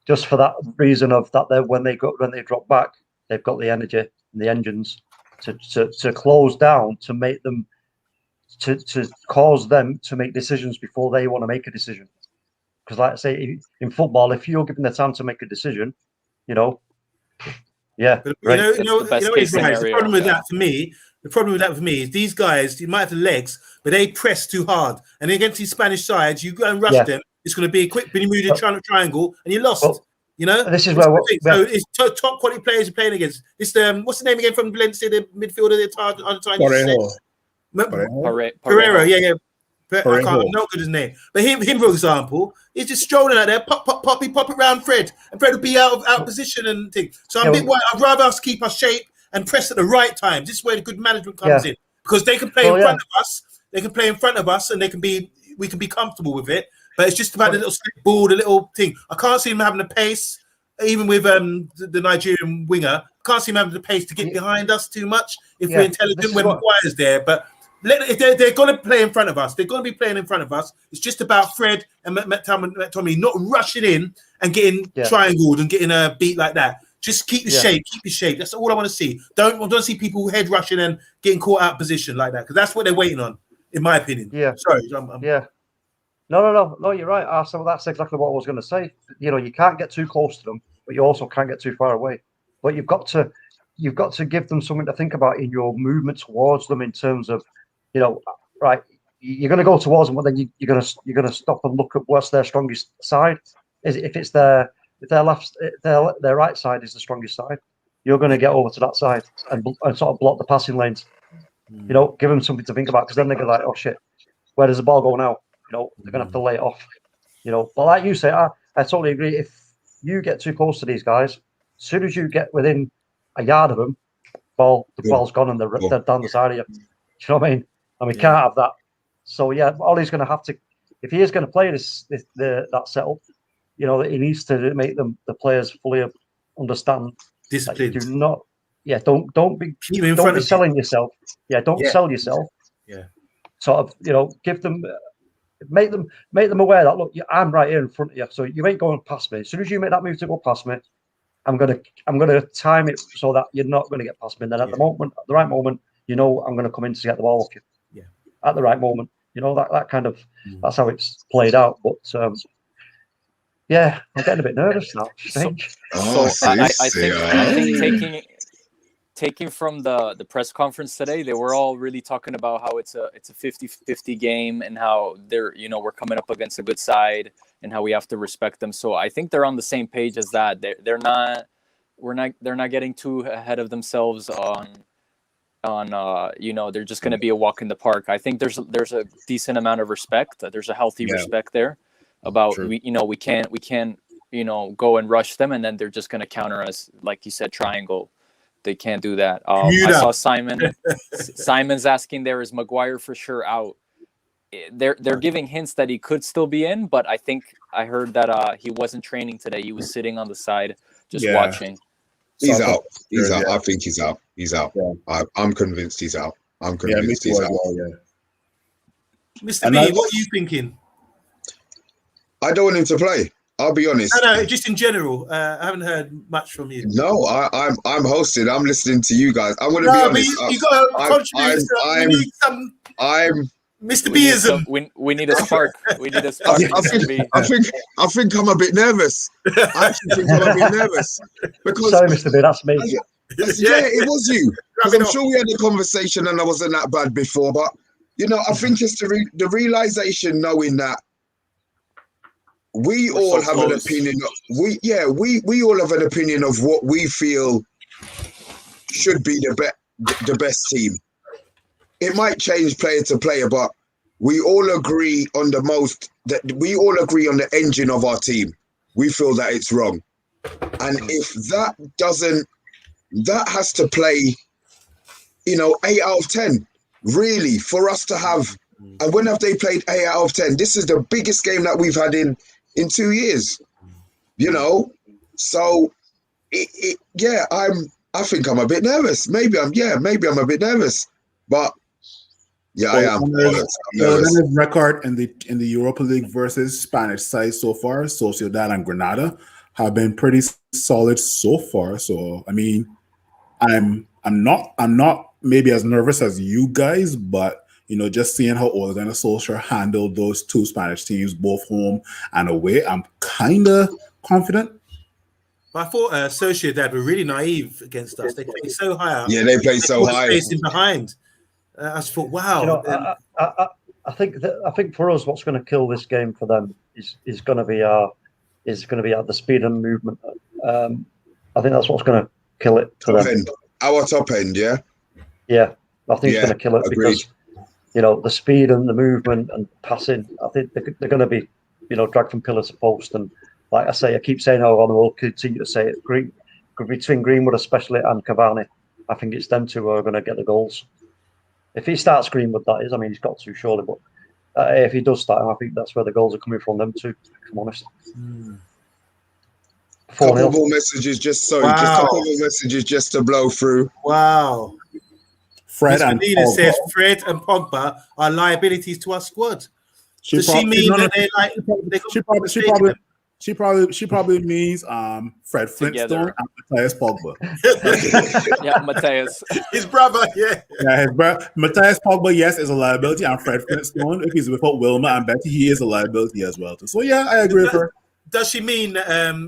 just for that reason of that. When they drop back, they've got the energy and the engines to close down, to make them to cause them to make decisions before they want to make a decision. Because, like I say, in football, if you're given the time to make a decision, yeah, right. The problem with that for me is these guys, you might have the legs, but they press too hard. And against these Spanish sides, you go and rush them. It's going to be a quick Bermuda triangle, and you're lost. This is where it's top quality players you're playing against. It's what's the name again from Valencia, the midfielder Pereira, yeah. I can't know good his name. But him, for example, is just strolling out there, pop it around Fred, and Fred will be out of position and things. So I'm a bit worried. I'd rather us keep our shape and press at the right time. This is where the good management comes in, because they can play in front of us. They can play in front of us, and we can be comfortable with it. But it's just about the little slip ball, the little thing. I can't see him having the pace, even with the Nigerian winger. I can't see him having the pace to get behind us too much if we're intelligent when Maguire's there. But if they're going to play in front of us. They're going to be playing in front of us. It's just about Fred and McTominay not rushing in and getting triangled and getting a beat like that. Just keep your shape. Keep your shape. That's all I want to see. Don't see people head rushing and getting caught out of position like that, because that's what they're waiting on, in my opinion. Yeah. Sorry. No. You're right, Arsenal. That's exactly what I was going to say. You can't get too close to them, but you also can't get too far away. But you've got to give them something to think about in your movement towards them, in terms of, right, you're going to go towards them, but then you're going to stop and look at what's their strongest side. If their right side is the strongest side, you're going to get over to that side and sort of block the passing lanes. Give them something to think about, because then they're like, oh shit, where does the ball go now? They're going to have to lay it off. But like you say, I totally agree. If you get too close to these guys, as soon as you get within a yard of them, the ball's gone and they're down the side of you. Do you know what I mean? And we can't have that. So Ollie's going to have to, if he is going to play that setup, he needs to make the players fully understand discipline. Do not, yeah, don't be selling yourself. Yeah, don't sell yourself. Yeah. Sort of, give them, make them aware that, look, I'm right here in front of you, so you ain't going past me. As soon as you make that move to go past me, I'm gonna time it so that you're not gonna get past me. And then at the right moment, I'm gonna come in to get the ball off you. Yeah. At the right moment, that kind of that's how it's played out. But yeah, I'm getting a bit nervous now. Strange. I think taking from the press conference today, they were all really talking about how it's a 50-50 game and how we're coming up against a good side and how we have to respect them. So I think they're on the same page as that. They're not getting too ahead of themselves on they're just going to be a walk in the park. I think there's a decent amount of respect. There's a healthy respect there about we can't go and rush them and then they're just going to counter us, like you said, triangle. They can't do that. I saw Simon's asking there, is Maguire for sure out? They're giving hints that he could still be in, but I think I heard that he wasn't training today. He was sitting on the side just watching. He's out. He's out. I think he's out. He's out. Yeah. I'm convinced he's out. I'm convinced he's out. Well, Mr. B, what are you thinking? I don't want him to play. I'll be honest. No, just in general. I haven't heard much from you. No, I'm hosting. I'm listening to you guys. I want to be honest. You got to contribute. Mr. Bism. We need a spark. We need a spark. I think I'm a bit nervous. I actually think I'm a bit nervous because. Sorry, Mr. B, that's me. Yeah, it was you. Because I'm sure we had a conversation and I wasn't that bad before, but I think it's the realization, knowing that we all have an opinion. We all have an opinion of what we feel should be the best team. It might change player to player, but we all agree on the engine of our team. We feel that it's wrong. And if that has to play, 8 out of 10, really, for us to have. And when have they played 8 out of 10? This is the biggest game that we've had in 2 years, So, I think I'm a bit nervous. Maybe I'm a bit nervous, but. Yeah, I am. The record in the Europa League versus Spanish side so far, Sociedad and Granada, have been pretty solid so far. So I mean, I'm not maybe as nervous as you guys, but just seeing how Ole Gunnar Solskjaer handled those two Spanish teams, both home and away, I'm kind of confident. I thought Sociedad were really naive against us. They played so high up. Yeah, they played so high. Facing behind. I just thought, wow. I think for us, what's going to kill this game for them is going to be the speed and movement. I think that's what's going to kill it for them. Our top end, yeah. Yeah, I think it's going to kill it agreed. Because the speed and the movement and passing. I think they're going to be dragged from pillar to post. And like I say, I keep saying, we'll continue to say it. Between Greenwood especially and Cavani, I think it's them two who are going to get the goals. If he starts Greenwood, that is. I mean, he's got to surely, but if he does start him, I think that's where the goals are coming from them too, if I'm honest. Couple more messages, just a couple more messages just to blow through. Wow. Fred and Pogba says Fred and Pogba are liabilities to our squad. Does she mean that they're like? She probably means Fred Flintstone and Matthias Pogba. Yeah, Matthias. His brother, yeah. Yeah, his brother. Matthias Pogba, yes, is a liability, and Fred Flintstone, if he's without Wilma and Betty, he is a liability as well. So yeah, I agree with her. Does she mean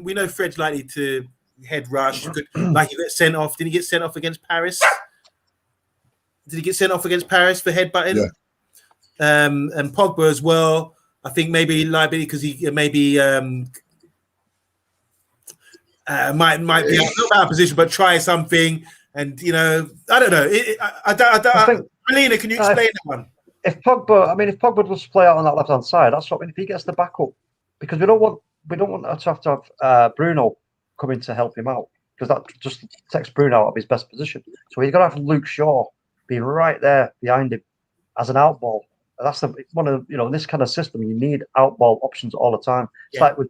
we know Fred's likely to head rush? Like he got sent off. Did he get sent off against Paris? Did he get sent off against Paris for headbutting? Yeah. And Pogba as well. I think maybe liability because he maybe might be not out of position, but try something. And I don't know. I think, Melina, can you explain that one? If Pogba does play out on that left hand side, that's what. If he gets the backup, because we don't want to have Bruno coming to help him out, because that just takes Bruno out of his best position. So he's got to have Luke Shaw being right there behind him as an out ball. That's one of in this kind of system, you need out ball options all the time. It's like with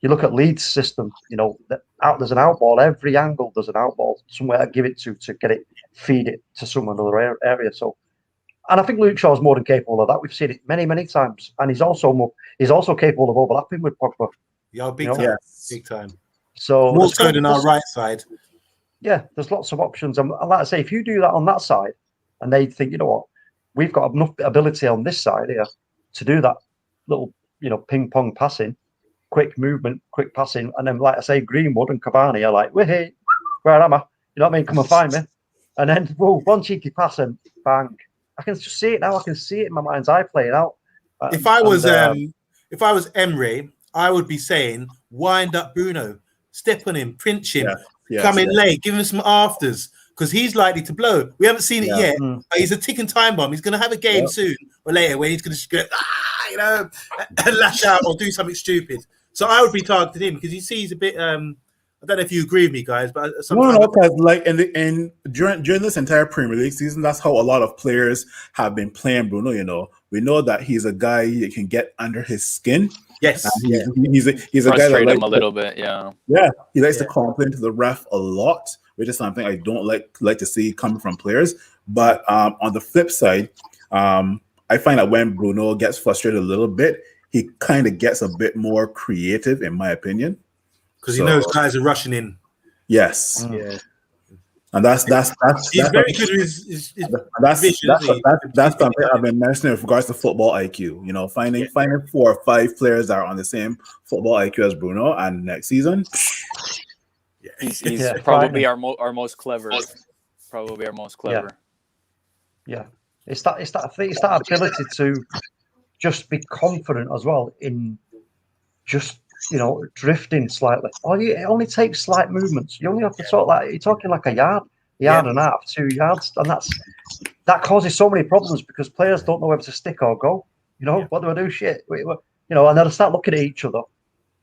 You look at Leeds' system. There's an outball every angle. There's an outball somewhere to give it to get it, feed it to some other area. So, and I think Luke Shaw's more than capable of that. We've seen it many, many times, and he's also capable of overlapping with Pogba. Yeah, big time, big time. So more so than our right side. Yeah, there's lots of options, and like I say, if you do that on that side, and they think, you know what, we've got enough ability on this side here to do that little, ping pong passing, quick movement, quick passing, and then like I say, Greenwood and Cavani are like, where am I? You know what I mean? Come and find me, and then one cheeky pass and bang. I can just see it now. I can see it in my mind's eye playing out. If I was Emre, I would be saying, wind up Bruno, step on him, pinch him, come in late, give him some afters, because he's likely to blow. We haven't seen it yet. But he's a ticking time bomb. He's going to have a game soon or later where he's going to go, and lash out or do something stupid. So I would be targeting him because you see he's a bit. I don't know if you agree with me, guys, but because like during this entire Premier League season, that's how a lot of players have been playing Bruno. We know that he's a guy that can get under his skin. Yes, he's a guy that likes him a little bit. Yeah, he likes to complain to the ref a lot, which is something I don't like to see coming from players. But on the flip side, I find that when Bruno gets frustrated a little bit, he kind of gets a bit more creative, in my opinion. Because he knows guys are rushing in. Yes. Yeah. And that's he's very good with his that's something I've been mentioning with regards to football IQ. Finding 4 or 5 players that are on the same football IQ as Bruno, and next season, he's probably our most clever. Probably our most clever. Yeah. It's that ability to just be confident as well in just drifting slightly. It only takes slight movements. You only have to talk like you're talking like a yard and a half, 2 yards, and that causes so many problems because players don't know whether to stick or go. What do I do? Shit, and they'll start looking at each other.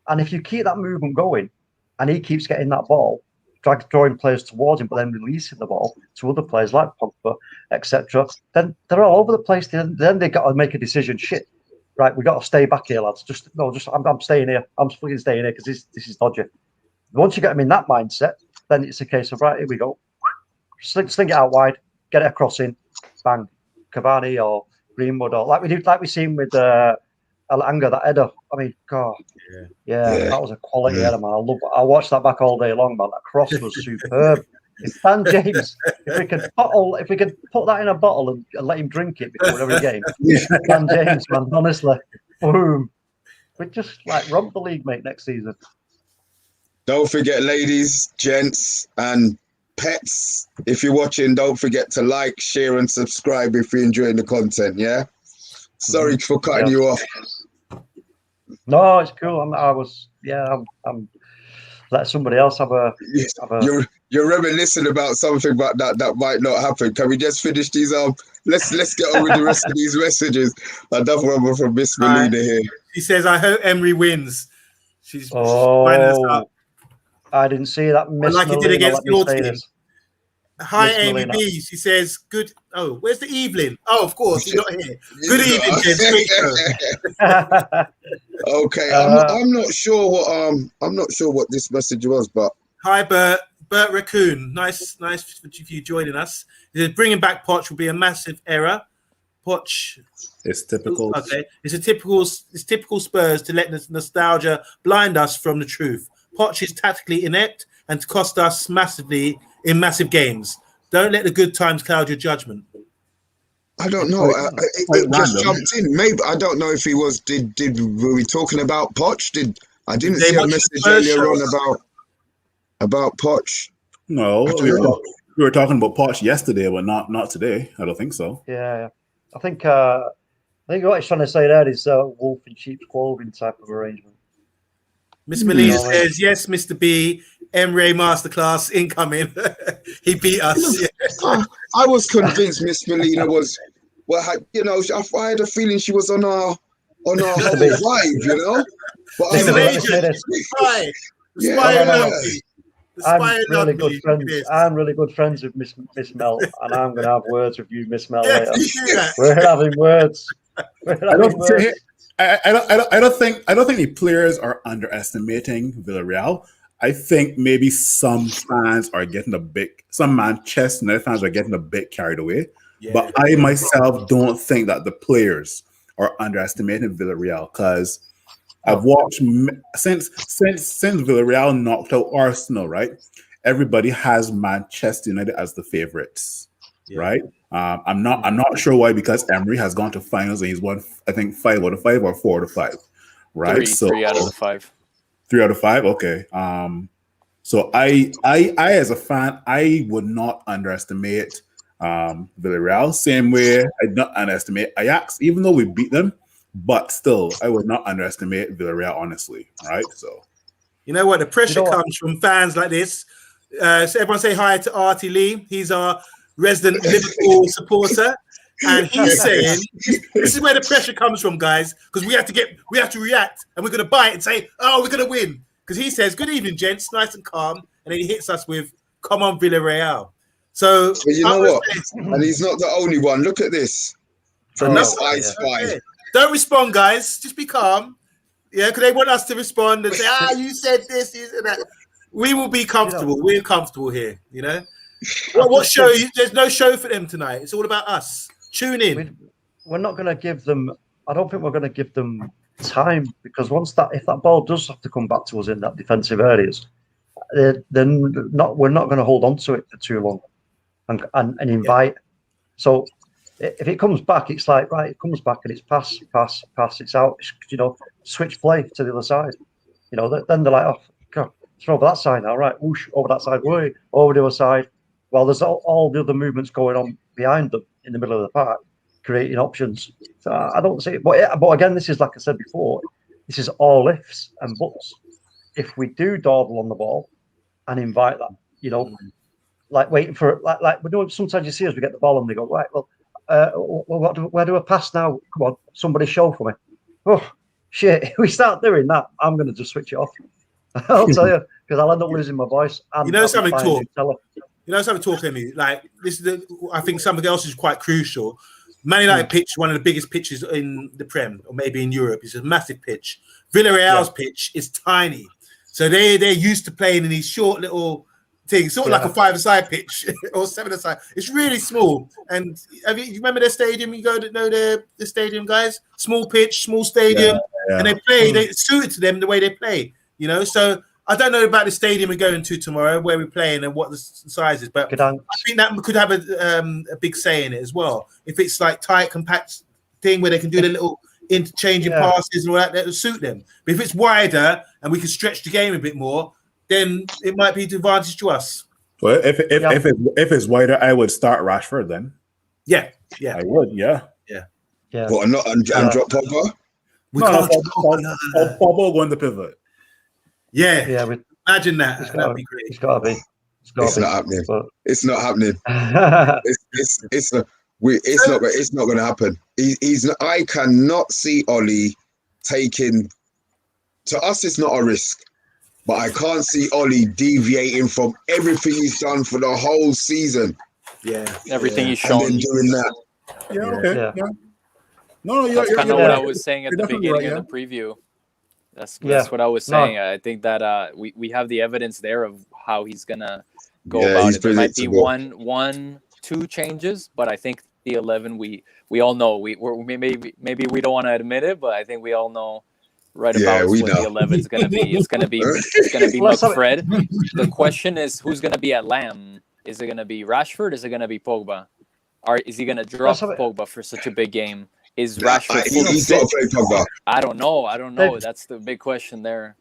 And if you keep that movement going, and he keeps getting that ball, drawing players towards him, but then releasing the ball to other players like Pogba, etc., then they're all over the place. Then they got to make a decision. Shit. Right, we got to stay back here, lads. I'm staying here. I'm fucking staying here because this is dodgy. Once you get them in that mindset, then it's a case of right, here we go. Sling it out wide, get it across in, bang, Cavani or Greenwood or like we seen with Alanga, that header. I mean, God, yeah, that was a quality header, man. I watched that back all day long, man. That cross was superb. If Dan James, if we could put that in a bottle and let him drink it before every game, Dan James, man, honestly, boom, we just romp the league, mate, next season. Don't forget, ladies, gents, and pets. If you're watching, don't forget to like, share, and subscribe if you're enjoying the content. Yeah. Sorry for cutting you off. No, it's cool. I'm let somebody else have a. You're reminiscing about something about that might not happen. Can we just finish these? Let's get on with the rest of these messages. Another one from Miss Melina here. She says, "I hope Emery wins." She's lining us up. I didn't see that. Miss like Melina, he did against your team. Hi, Miss Amy Melina. B. She says, "Good." Oh, where's the Evelyn? Oh, of course, you're not here. Good evening, gents. Okay, I'm not sure what this message was, but hi, Bert Raccoon. Nice for you joining us. He says, bringing back Poch will be a massive error. Poch, it's typical. Okay, it's typical Spurs to let nostalgia blind us from the truth. Poch is tactically inept and cost us massively in massive games. Don't let the good times cloud your judgment. I don't know. It just jumped in. Maybe I don't know if he was. Were we talking about Poch? I didn't see a message earlier on about Poch. No, we were talking about Poch yesterday, but not today. I don't think so. Yeah, I think what he's trying to say there is wolf in sheep's clothing type of arrangement. Miss Melina says, yes, Mr. B, Emre masterclass incoming. He beat us. Yeah. I was convinced Miss Melina was, I had a feeling she was on our whole vibe, But I'm really good friends with Miss Mel, and I'm going to have words with you, Miss Mel, later. We're having words. I don't think the players are underestimating Villarreal. I think maybe some fans are getting some Manchester United fans are getting a bit carried away. Yeah. But I myself don't think that the players are underestimating Villarreal because I've watched since Villarreal knocked out Arsenal, right? Everybody has Manchester United as the favorites, right? I'm not sure why, because Emery has gone to finals and he's won, I think, 5 out of 5 or 4 out of 5, right? Three out of the 5. 3 out of 5, okay. So I as a fan, I would not underestimate Villarreal. Same way I did not underestimate Ajax, even though we beat them. But still, I would not underestimate Villarreal, honestly, right? So, you know what? The pressure comes from fans like this. So everyone say hi to Artie Lee. He's our resident Liverpool supporter, and he's saying this is where the pressure comes from, guys, because we have to react, and we're going to bite and say, "Oh, we're going to win," because he says, "Good evening, gents," nice and calm, and then he hits us with, "Come on, Villareal." So, but you know what? And he's not the only one. Look at this from this I Spy. Okay. Don't respond, guys. Just be calm. Yeah, because they want us to respond and say, you said this, you said that. We will be comfortable. We're comfortable here, you know? What show? There's no show for them tonight. It's all about us. Tune in. We're not going to give them, I don't think we're going to give them time, because if that ball does have to come back to us in that defensive areas, then we're not going to hold on to it for too long and invite. So if it comes back, it's like, right, it comes back and it's pass, it's out, switch play to the other side. Then they're like, oh, God, it's over that side now, right, whoosh, over that side, way, over the other side. Well, there's all the other movements going on behind them in the middle of the park, creating options. So I don't see it. But again, this is, like I said before, this is all ifs and buts. If we do dawdle on the ball and invite that, like waiting for it, like we know sometimes you see us, we get the ball and they go, right, well, where do I pass now? Come on, somebody show for me. Oh, shit. If we start doing that, I'm going to just switch it off. I'll tell you, because I'll end up losing my voice. Something talking to me. Like, this is I think something else is quite crucial. Man United pitch, one of the biggest pitches in the Prem, or maybe in Europe. It's a massive pitch. Villarreal's pitch is tiny. So they're used to playing in these short little things, sort of like a 5-a-side pitch or 7-a-side. It's really small. And you remember their stadium? You know the stadium, guys? Small pitch, small stadium. And they play, they suited to them the way they play, So I don't know about the stadium we're going to tomorrow, where we're playing and what the size is, but I think that could have a big say in it as well. If it's like tight, compact thing where they can do the little interchanging passes and all that will suit them. But if it's wider and we can stretch the game a bit more, then it might be to advantage to us. Well, if it's wider, I would start Rashford then. Yeah, I would. Yeah. But and drop Pogba. We can't. Pogba going to pivot. Yeah. Imagine that. That'd be great. It's got to be. It's not happening. It's not happening. It's not going to happen. I cannot see Ollie taking. To us, it's not a risk. But I can't see Ollie deviating from everything he's done for the whole season. Yeah, everything he's shown. And then doing that. Yeah. No, that's kind of what I was saying at the beginning of the preview. That's what I was saying. I think that we have the evidence there of how he's gonna go about it. There might be one, two changes, but I think the 11 we all know. We maybe we don't want to admit it, but I think we all know. Right about what the 11 is going to be. It's going to be McFred. The question is, who's going to be at Lamb? Is it going to be Rashford? Is it going to be Pogba? Or is he going to drop Pogba for such a big game? Is Rashford? He's got to play Pogba. I don't know. That's the big question there.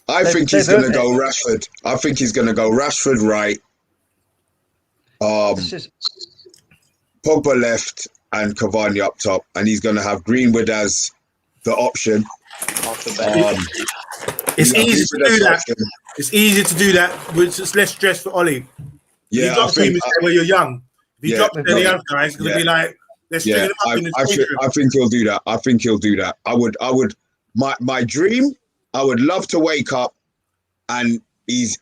I think he's going to go Rashford. I think he's going to go Rashford right. Pogba left and Cavani up top, and he's going to have Greenwood as the option. Off the bat. It's easy to do that. It's easy to do that, which is less stress for Ollie. Yeah, you drop him where you're young. If you drop the other guys, it's going to be like they're stringing him up in the I think he'll do that. I would. My dream. I would love to wake up and he's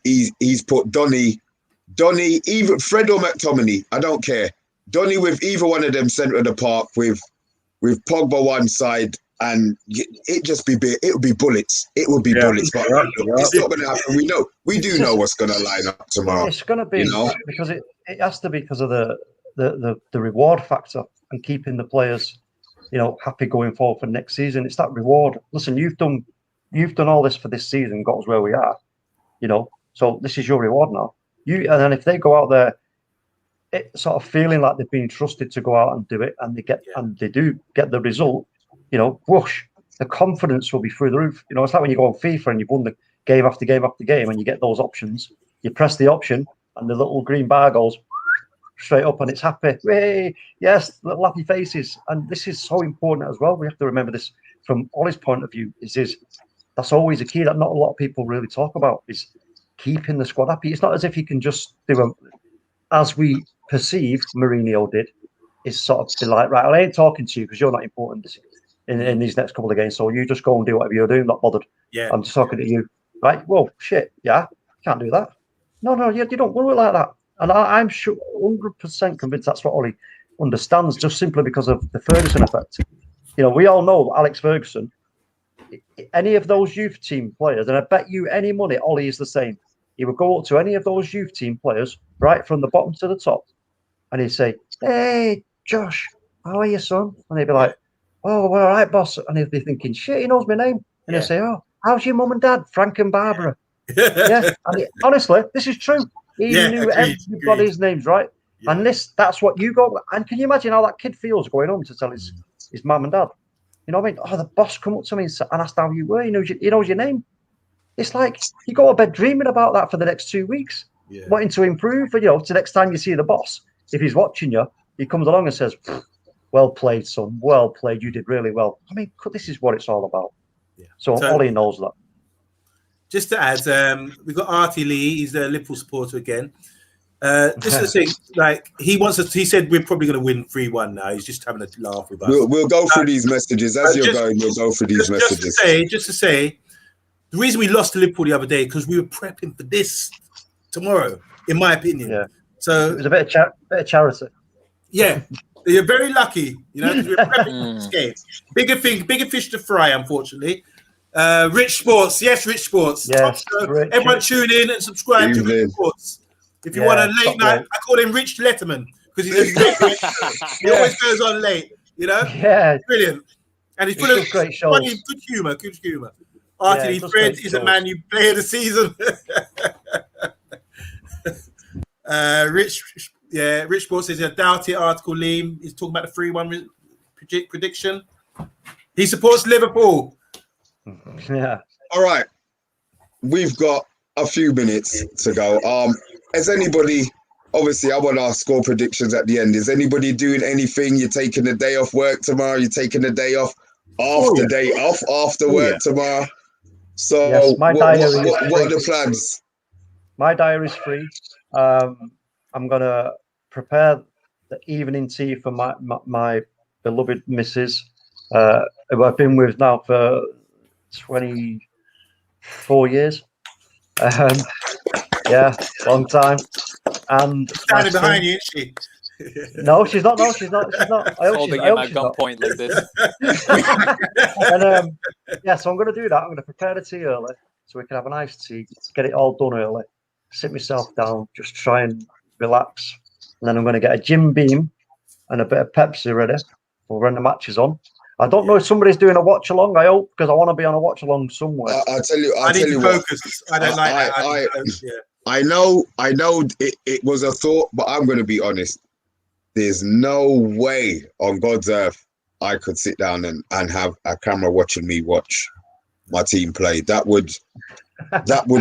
put Donny, even Fred or McTominay. I don't care. Donny with either one of them centre of the park with Pogba one side and it just be big. It would be bullets. It would be bullets. But look, it's not going to happen. We do know what's going to line up tomorrow. It's going to be, because it has to be because of the reward factor and keeping the players, happy going forward for next season. It's that reward. Listen, you've done all this for this season, got us where we are. So this is your reward now. And then if they go out there, sort of feeling like they've been trusted to go out and do it, and they do get the result, whoosh, the confidence will be through the roof. It's like when you go on FIFA and you've won the game after game after game, and you get those options. You press the option, and the little green bar goes straight up, and it's happy. Hey, yes, little happy faces. And this is so important as well. We have to remember this from Ollie's point of view. That's always a key that not a lot of people really talk about, is keeping the squad happy. It's not as if you can just do as we perceive Mourinho did, is sort of be like, right, I ain't talking to you because you're not important in these next couple of games, so you just go and do whatever you're doing, not bothered. Yeah, I'm just talking to you. Right? Whoa, shit, yeah, can't do that. No, you don't want it like that. And I'm sure, 100% convinced that's what Ollie understands, just simply because of the Ferguson effect. We all know Alex Ferguson. Any of those youth team players, and I bet you any money, Ollie is the same. He would go up to any of those youth team players, right from the bottom to the top, and he'd say, "Hey, Josh, how are you, son?" And they'd be like, "Oh, we're all right, boss." And he'd be thinking, "Shit, he knows my name." And he'd say, "Oh, how's your mum and dad, Frank and Barbara?" Yeah, and honestly, this is true. He knew everybody's names, right? Yeah. And that's what you go. And can you imagine how that kid feels going home to tell his mum and dad? You know what I mean? Oh, the boss come up to me and asked how you were. He knows your name. It's like you go to bed dreaming about that for the next 2 weeks, wanting to improve. But so next time you see the boss, if he's watching you, he comes along and says, "Well played, son. Well played. You did really well." I mean, this is what it's all about. Yeah. So Ollie knows that. Just to add, we've got Artie Lee. He's a Liverpool supporter again. Just to say, like, he wants us. He said we're probably going to win 3-1 now. He's just having a laugh with us. We'll go through these messages as you're going. We'll go through these messages. Just to say, the reason we lost to Liverpool the other day because we were prepping for this tomorrow, in my opinion. Yeah. So it was a bit of charity. Yeah, you're very lucky, because we're prepping for this game. Bigger fish to fry, unfortunately. Rich Sports, yes, Rich Sports. Yes, everyone tune in and subscribe to Rich Sports. If you want a late night, I call him Rich Letterman because he always goes on late. Yeah, brilliant, and he's full of great shows. Funny, good humor. Artie Fred is a Man U Player of the Season. Rich Sports says, "I doubt it." Article Liam is talking about the 3-1 prediction. He supports Liverpool. Yeah. All right, we've got a few minutes to go. Has anybody? Obviously, I want our score predictions at the end. Is anybody doing anything? You're taking a day off work tomorrow. You're taking a day off after work tomorrow. So, yes, what are the plans? My diary is free. I'm gonna prepare the evening tea for my beloved missus, who I've been with now for 24 years. Yeah, long time. And standing behind you, isn't she? No, she's not. No, she's not. I hope holding him at gunpoint like this. And so I'm going to do that. I'm going to prepare the tea early so we can have a nice tea, get it all done early, sit myself down, just try and relax. And then I'm going to get a Jim Beam and a bit of Pepsi ready for when the match is on. I don't know if somebody's doing a watch along. I hope, because I want to be on a watch along somewhere. I'll tell you. I need to focus. I don't like that. I know it was a thought, but I'm going to be honest. There's no way on God's earth I could sit down and have a camera watching me watch my team play. That would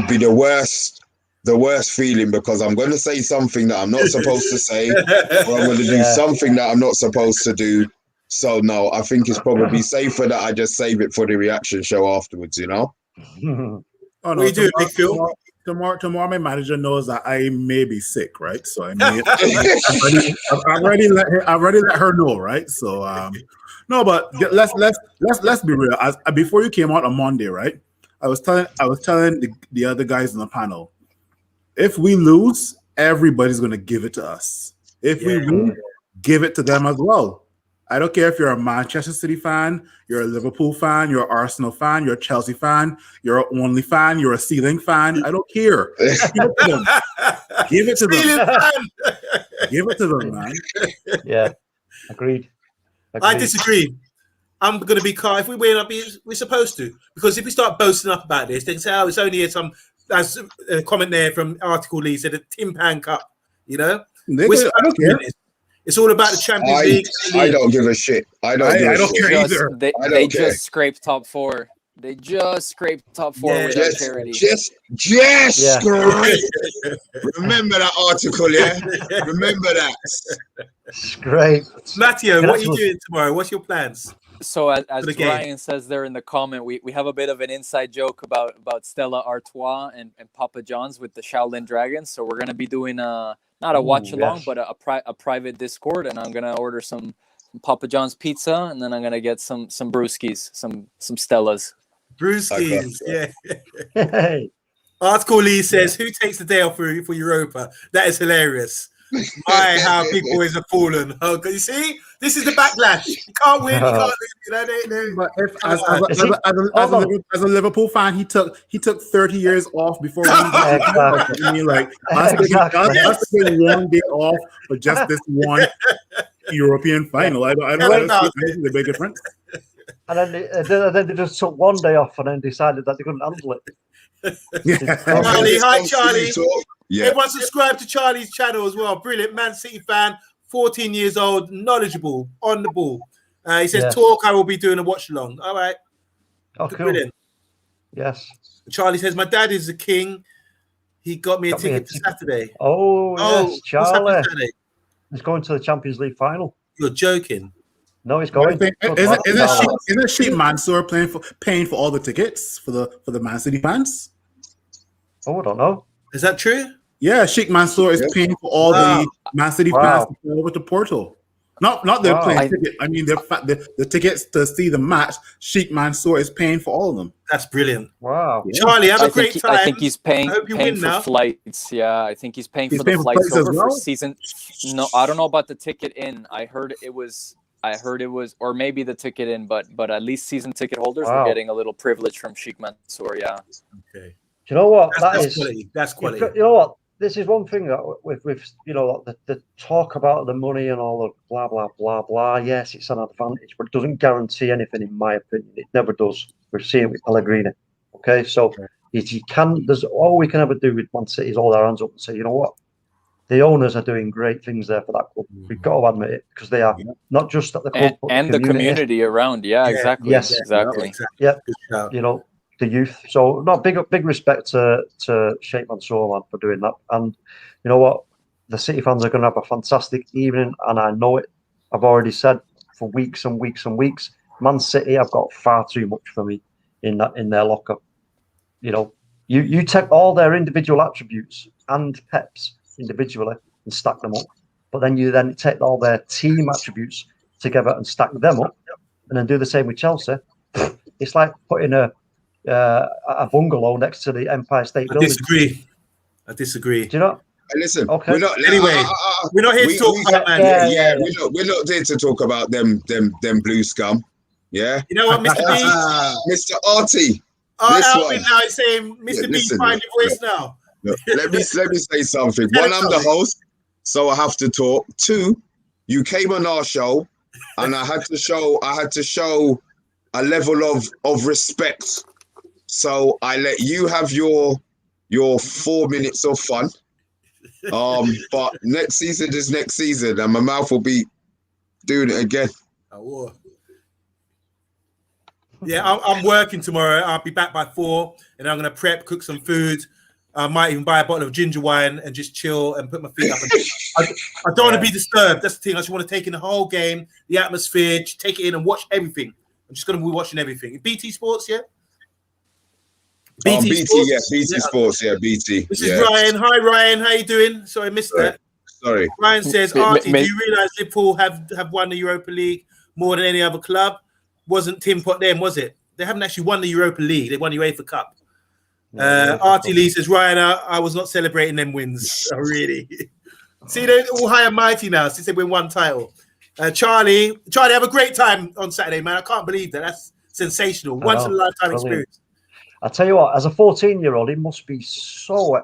be the worst feeling, because I'm going to say something that I'm not supposed to say, or I'm going to do something that I'm not supposed to do. So no, I think it's probably safer that I just save it for the reaction show afterwards, Oh, no, what do you do, Big Phil? Tomorrow, my manager knows that I may be sick, right? So I may. I've already let her know, right? So no, but let's be real. Before you came out on Monday, right? I was telling the other guys on the panel, if we lose, everybody's gonna give it to us. If we win, give it to them as well. I don't care if you're a Manchester City fan, you're a Liverpool fan, you're an Arsenal fan, you're a Chelsea fan, you're an Only fan, you're a Ceiling fan. I don't care. Give it to them. Give it to them, man. Yeah, agreed. I disagree. I'm going to be calm. If we win, we're supposed to. Because if we start boasting up about this, they can say, oh, it's only as a comment there from Article Lee said, a Tin Pan Cup, you know? I don't care. It's all about the Champions League. I don't give a shit. I don't care either. They just scraped top 4. They just scraped top 4 with that charity. Just scrape. Remember that article, yeah? Remember that. Scrape. Matteo, what are you doing tomorrow? What's your plans? So as Ryan says there in the comment, we have a bit of an inside joke about Stella Artois and Papa John's with the Shaolin Dragons. So we're gonna be doing not a watch along, but a private Discord, and I'm gonna order some Papa John's pizza, and then I'm gonna get some brewskis, some Stellas. Brewskis, yeah. Hey. Article Lee says, "Who takes the day off for Europa?" That is hilarious. My, how big boys have fallen. Oh, you see, this is the backlash. You can't win. You can't lose. But if, as a Liverpool fan, he took 30 years off before. I mean, like that's taking one day off for just this one European final. I don't see the big difference. And then they just took one day off and then decided that they couldn't handle it. Charlie, hi Charlie. Yeah. Everyone subscribe to Charlie's channel as well. Brilliant Man City fan, 14 years old, knowledgeable, on the ball. He says, talk, I will be doing a watch along. All right. Oh, cool. Brilliant. Yes. Charlie says, my dad is the king. He got me a ticket for Saturday. Oh, yes, Charlie. Saturday? He's going to the Champions League final. You're joking. No, he's going. Isn't Sheikh Mansour paying for all the tickets for the Man City fans? Oh, I don't know. Is that true? Yeah, Sheikh Mansour is paying for all the Man City fans to go over to Porto. Not the playing ticket. I mean, the tickets to see the match. Sheikh Mansour is paying for all of them. That's brilliant. Wow. Yeah. Charlie, have a great time. I think he's paying for flights. Yeah, I think he's paying for the flights over for season. No, I don't know about the ticket in. I heard it was, or maybe the ticket in, but at least season ticket holders were getting a little privilege from Sheikh Mansour. Yeah. Okay. Do you know what? That's quality. That's quality. You know what? This is one thing that with the talk about the money and all the blah blah blah blah. Yes, it's an advantage, but it doesn't guarantee anything, in my opinion. It never does. We're seeing it with Pellegrini. Okay, so there's all we can ever do with Man City is hold our hands up and say, you know what, the owners are doing great things there for that club. We've got to admit it, because they are not just at the club and the community around. Yeah, exactly. Yes, exactly. Yeah, you know. The youth, so not big respect to Sheikh Mansour, man, for doing that. And you know what, the City fans are going to have a fantastic evening, and I know it. I've already said for weeks and weeks and weeks, Man City have got far too much for me in their locker. You know, you take all their individual attributes and Pep's individually and stack them up, but then you take all their team attributes together and stack them up, and then do the same with Chelsea. It's like putting a bungalow next to the Empire State Building. I disagree. Do you know? Listen, okay. We're not here to talk about man. We're not there to talk about them blue scum. Yeah. You know what, Mr. B? Mr. Artie. Alvin now is saying, Mr. B, find your voice now. Look, let me say something. One, I'm the host, so I have to talk. Two, you came on our show, and I had to show a level of respect. So I let you have your 4 minutes of fun. But next season is next season, and my mouth will be doing it again. Yeah, I'm working tomorrow. I'll be back by 4, and I'm going to cook some food. I might even buy a bottle of ginger wine and just chill and put my feet up. I don't want to be disturbed. That's the thing. I just want to take in the whole game, the atmosphere, just take it in and watch everything. I'm just going to be watching everything. BT Sports, yeah? BT Sports, yeah, BT. This is Ryan. Hi, Ryan. How you doing? Sorry, I missed that. Sorry. Ryan says, Artie, do you realise Liverpool have won the Europa League more than any other club? Wasn't Tim Pot then, was it? They haven't actually won the Europa League. They won the UEFA Cup. Artie Lee says, Ryan, I was not celebrating them wins. Oh, really? See, they're all high and mighty now since they win one title. Charlie, have a great time on Saturday, man. I can't believe that. That's sensational. Once in a lifetime experience. I tell you what, as a 14-year-old, he must be so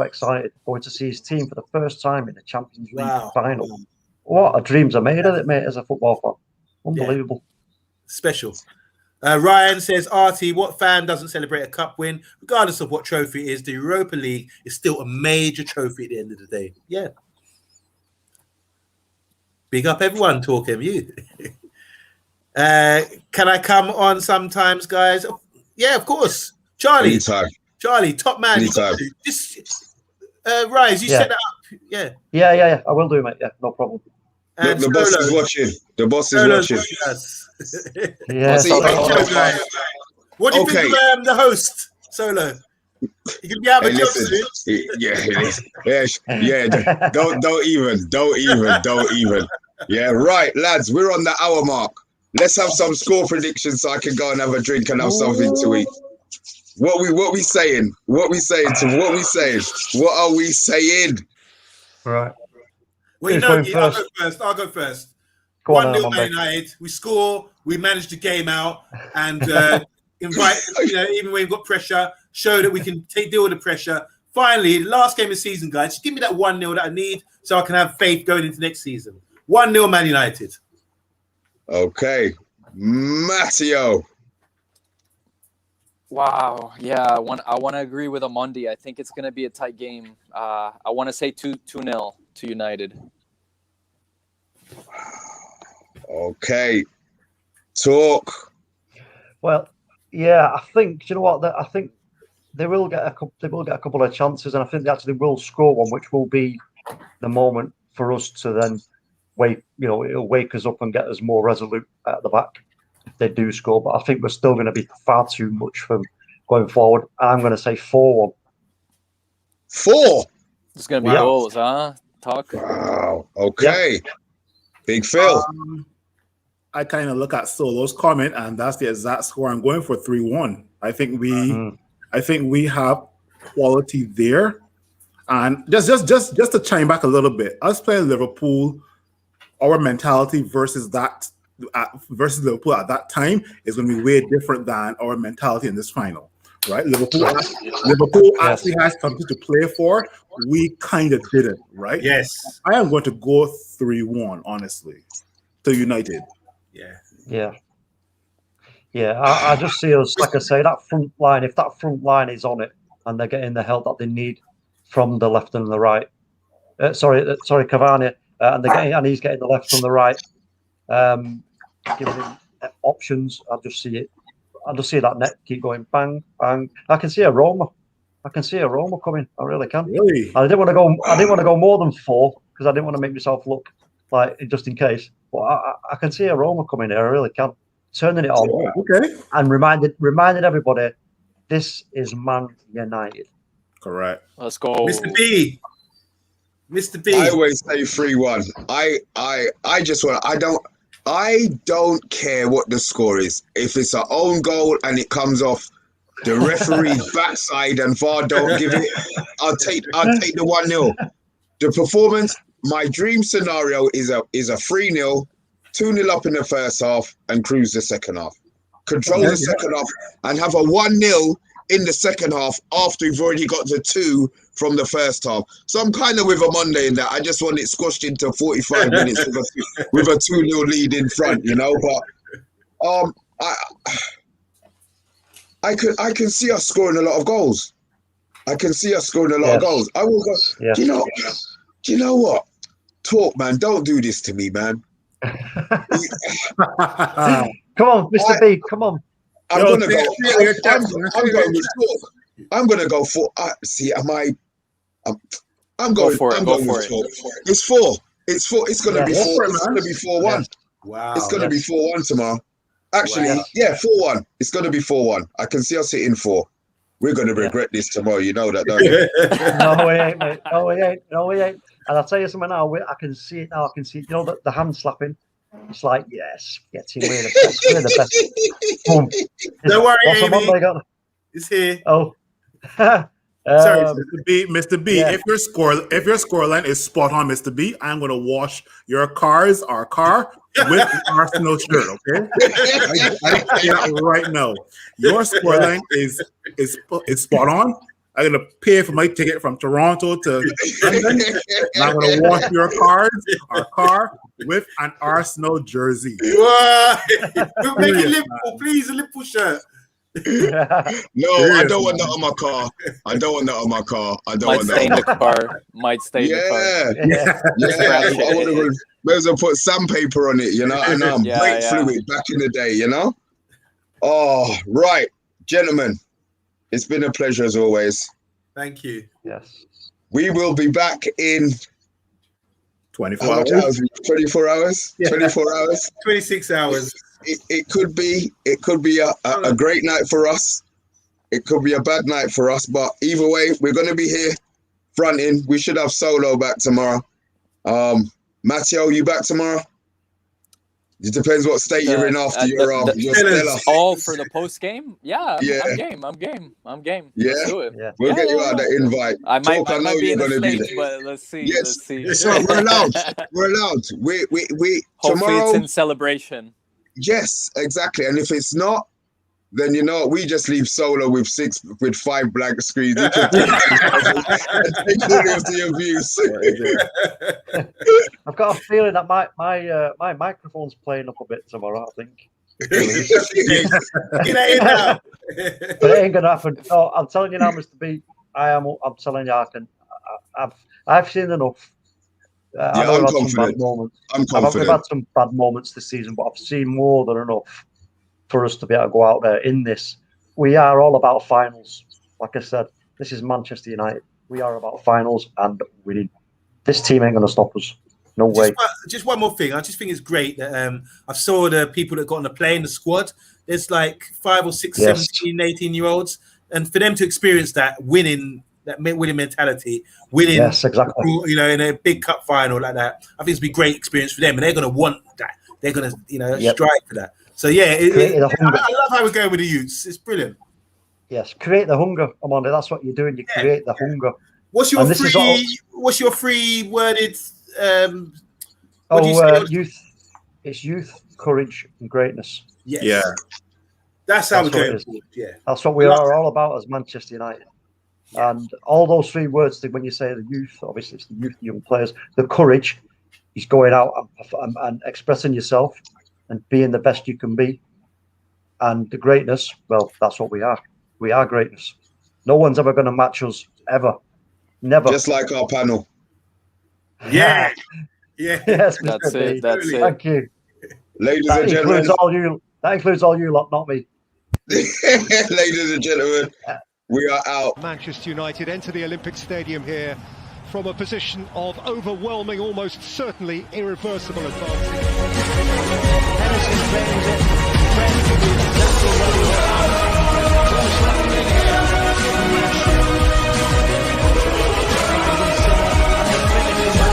excited going to see his team for the first time in the Champions League final. Wow. What a dreams are made of it, mate, as a football fan. Unbelievable. Yeah. Special. Ryan says, Artie, what fan doesn't celebrate a cup win? Regardless of what trophy it is, the Europa League is still a major trophy at the end of the day. Yeah. Big up everyone, talking you. Can I come on sometimes, guys? Yeah, of course. Charlie. Anytime. Charlie, top man. Anytime. Rise, you set that up. Yeah. Yeah. I will do, mate. Yeah, no problem. The boss is watching. The boss is watching. What do you think of the host, Solo? You can be out of a job soon. Yeah. Don't even. Yeah, right, lads. We're on the hour mark. Let's have some score predictions so I can go and have a drink and have something to eat. What we saying? What are we saying? Right. Well, you know, I'll go first. 1-0 Man United. We score. We manage the game out and invite. Even when we've got pressure, show that we can deal with the pressure. Finally, last game of the season, guys. Just give me that 1-0 that I need so I can have faith going into next season. 1-0 Man United. Okay, Matteo. Wow, yeah, I want to agree with Amundi. I think it's going to be a tight game. I want to say 2-0 to United. Okay, talk. Well, yeah, I think you know what. I think they will get a couple. They will get a couple of chances, and I think they actually will score one, which will be the moment for us to then it'll wake us up and get us more resolute at the back if they do score. But I think we're still going to be far too much from going forward. I'm going to say 4-1. 4. It's going to be goals, huh? Talk. Wow. Okay. Yeah. Big Phil. I kind of look at Solo's comment, and that's the exact score. I'm going for 3-1. I think we have quality there. And just to chime back a little bit, us playing Liverpool, our mentality versus Liverpool at that time is going to be way different than our mentality in this final, right? Liverpool actually has something to play for. We kind of didn't, right? Yes. I am going to go 3-1, honestly, to United. Yeah. I just see us, like I say, that front line. If that front line is on it and they're getting the help that they need from the left and the right. Cavani. And he's getting the left and the right, giving him options. I just see that net keep going bang, bang. I can see a Roma coming. I really can. Really? I didn't want to go more than 4 because I didn't want to make myself look like just in case. But I can see a Roma coming here. I really can. Turning it on. Okay. And reminded everybody, this is Man United. Correct. Let's go, Mr. B. I always say 3-1. I don't care what the score is. If it's an own goal and it comes off the referee's backside and VAR don't give it, I'll take the 1-0. The performance, my dream scenario is a 3-0, 2-0 up in the first half and cruise the second half. Control the second half and have a 1-0 in the second half after we've already got the 2 from the first half. So I'm kind of with a Monday in that. I just want it squashed into 45 minutes with a 2-0 lead in front, But I can see us scoring a lot of goals. I will go. Yeah. Do you know what? Talk, man. Don't do this to me, man. Come on, Mr. B. Come on. I'm going to go for. I'm going for it. It's 4. It's going to be 4. It's going to be 4-1. Wow. It's going to be 4-1 tomorrow. Actually, 4-1. It's going to be 4-1. I can see us hitting 4. We're going to regret this tomorrow. You know that, don't you? No, we ain't, mate. No, we ain't. And I'll tell you something now. I can see it now. I can see, the hand slapping. It's like, yes, get him. We're the best. Boom. Don't worry, Amy. It's here. Oh. Sorry, Mr. B. Yeah. If your scoreline is spot on, Mr. B, I'm going to wash your car with an Arsenal shirt. Okay, I tell you that right now. Your scoreline is spot on. I'm going to pay for my ticket from Toronto to London. And I'm going to wash our car with an Arsenal jersey. We'll make it Liverpool, please, a Liverpool shirt. No, I don't want that on my car. I don't want that on my car. I don't Might want stay in that. the car. Might stay in the car. Yeah. I would have may as well put sandpaper on it, you know, and brake fluid back in the day, you know. Oh, right, gentlemen, it's been a pleasure as always. Thank you. Yes. We will be back in 24 hours. 24 hours. Yeah. 24 hours. 26 hours. It could be a great night for us. It could be a bad night for us, but either way, we're going to be here fronting. We should have Solo back tomorrow. Matteo, you back tomorrow? It depends what state you're in after your Stella. All for the post game? Yeah. Yeah. I'm game. Yeah. Let's do it. Yeah. We'll get you out that invite. I might be in the gonna States, but let's see. Yes. Let's see. It's right. We're allowed. We're allowed. We Hopefully tomorrow. it's in celebration. Yes, exactly. And if it's not, then you know we just leave Solo with 5 blank screens. You can take all of the abuse. I've got a feeling that my microphone's playing up a bit tomorrow. I think. But it ain't gonna happen. No, I'm telling you now, Mr. B. I'm telling you, I've seen enough. I'm confident. I'm confident. I've had some bad moments this season, but I've seen more than enough for us to be able to go out there in this. We are all about finals. Like I said, this is Manchester United. We are about finals and winning. This team ain't going to stop us. No way. Just one more thing. I just think it's great that I saw the people that got on the play in the squad. There's like 5 or 6, 17, 18-year-olds. And for them to experience that winning mentality, winning, yes, exactly. You know, in a big cup final like that, I think it's be a great experience for them, and they're going to want that. They're going to, strive for that. So yeah, I love how we're going with the youths. It's brilliant. Yes, create the hunger, Amanda. That's what you're doing. You create the hunger. What's your free worded? Youth. It's youth, courage, and greatness. Yes. Yeah, that's how we're going. Yeah, that's what we are all about as Manchester United. And all those 3 words, when you say the youth, obviously it's the youth, the young players. The courage is going out and expressing yourself and being the best you can be. And the greatness, well, that's what we are. We are greatness. No one's ever going to match us, ever. Never. Just like our panel. Yeah. Yes, that's it. That's it. Thank you. Ladies and gentlemen. That includes all you lot, not me. Ladies and gentlemen. We are out. Manchester United enter the Olympic Stadium here from a position of overwhelming, almost certainly irreversible advantage.